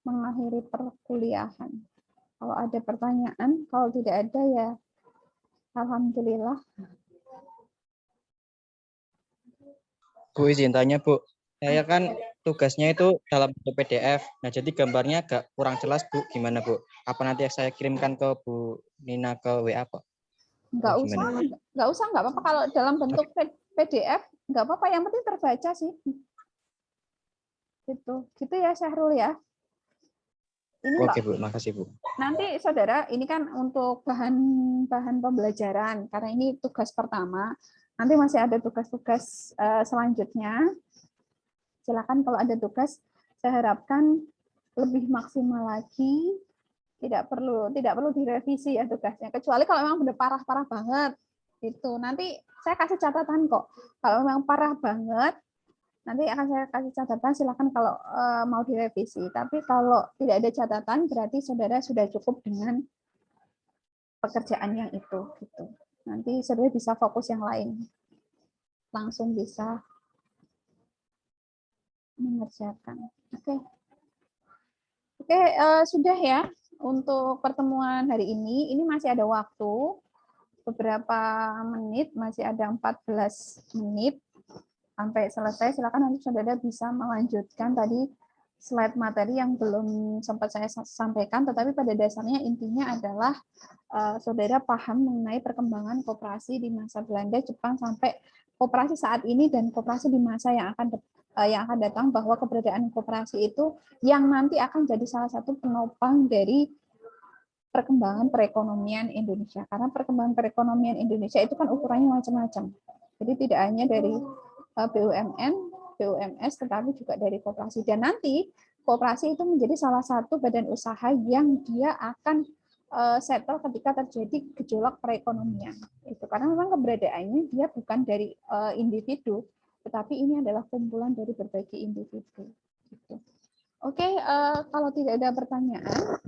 mengakhiri perkuliahan. Kalau ada pertanyaan, kalau tidak ada ya alhamdulillah. Bu, izin tanya, Bu. Saya kan tugasnya itu dalam bentuk PDF. Nah, jadi gambarnya agak kurang jelas, Bu. Gimana, Bu? Apa nanti saya kirimkan ke Bu Nina ke WA, Pak? Nggak usah, nggak apa-apa. Kalau dalam bentuk PDF, nggak apa-apa. Yang penting terbaca sih. Gitu ya, Syahrul ya. Ini Oke, Bu. Makasih, Bu. Nanti, saudara, ini kan untuk bahan pembelajaran. Karena ini tugas pertama. Nanti masih ada tugas-tugas selanjutnya. Silakan kalau ada tugas, saya harapkan lebih maksimal lagi. Tidak perlu direvisi ya tugasnya. Kecuali kalau memang benar parah banget. Itu nanti saya kasih catatan kok. Kalau memang parah banget, nanti akan saya kasih catatan. Silakan kalau mau direvisi. Tapi kalau tidak ada catatan, berarti saudara sudah cukup dengan pekerjaan yang itu. Gitu. Nanti saudara bisa fokus yang lain. Langsung bisa mengerjakan. Oke, sudah ya untuk pertemuan hari ini. Ini masih ada waktu beberapa menit, masih ada 14 menit sampai selesai. Silakan nanti saudara bisa melanjutkan tadi slide materi yang belum sempat saya sampaikan, tetapi pada dasarnya intinya adalah saudara paham mengenai perkembangan koperasi di masa Belanda, Jepang sampai koperasi saat ini dan koperasi di masa yang akan datang, bahwa keberadaan koperasi itu yang nanti akan jadi salah satu penopang dari perkembangan perekonomian Indonesia. Karena perkembangan perekonomian Indonesia itu kan ukurannya macam-macam. Jadi tidak hanya dari BUMN, BUMS, tetapi juga dari koperasi. Dan nanti koperasi itu menjadi salah satu badan usaha yang dia akan settle ketika terjadi gejolak perekonomian. Itu karena memang keberadaannya dia bukan dari individu, tetapi ini adalah kumpulan dari berbagai individu. Gitu. Oke, kalau tidak ada pertanyaan,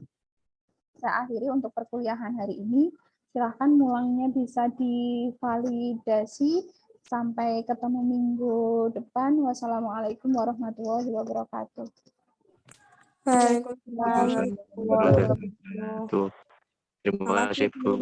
saya akhiri untuk perkuliahan hari ini. Silahkan mulangnya bisa divalidasi. Sampai ketemu minggu depan. Wassalamualaikum warahmatullahi wabarakatuh. Waalaikumsalam. Terima kasih, Bu.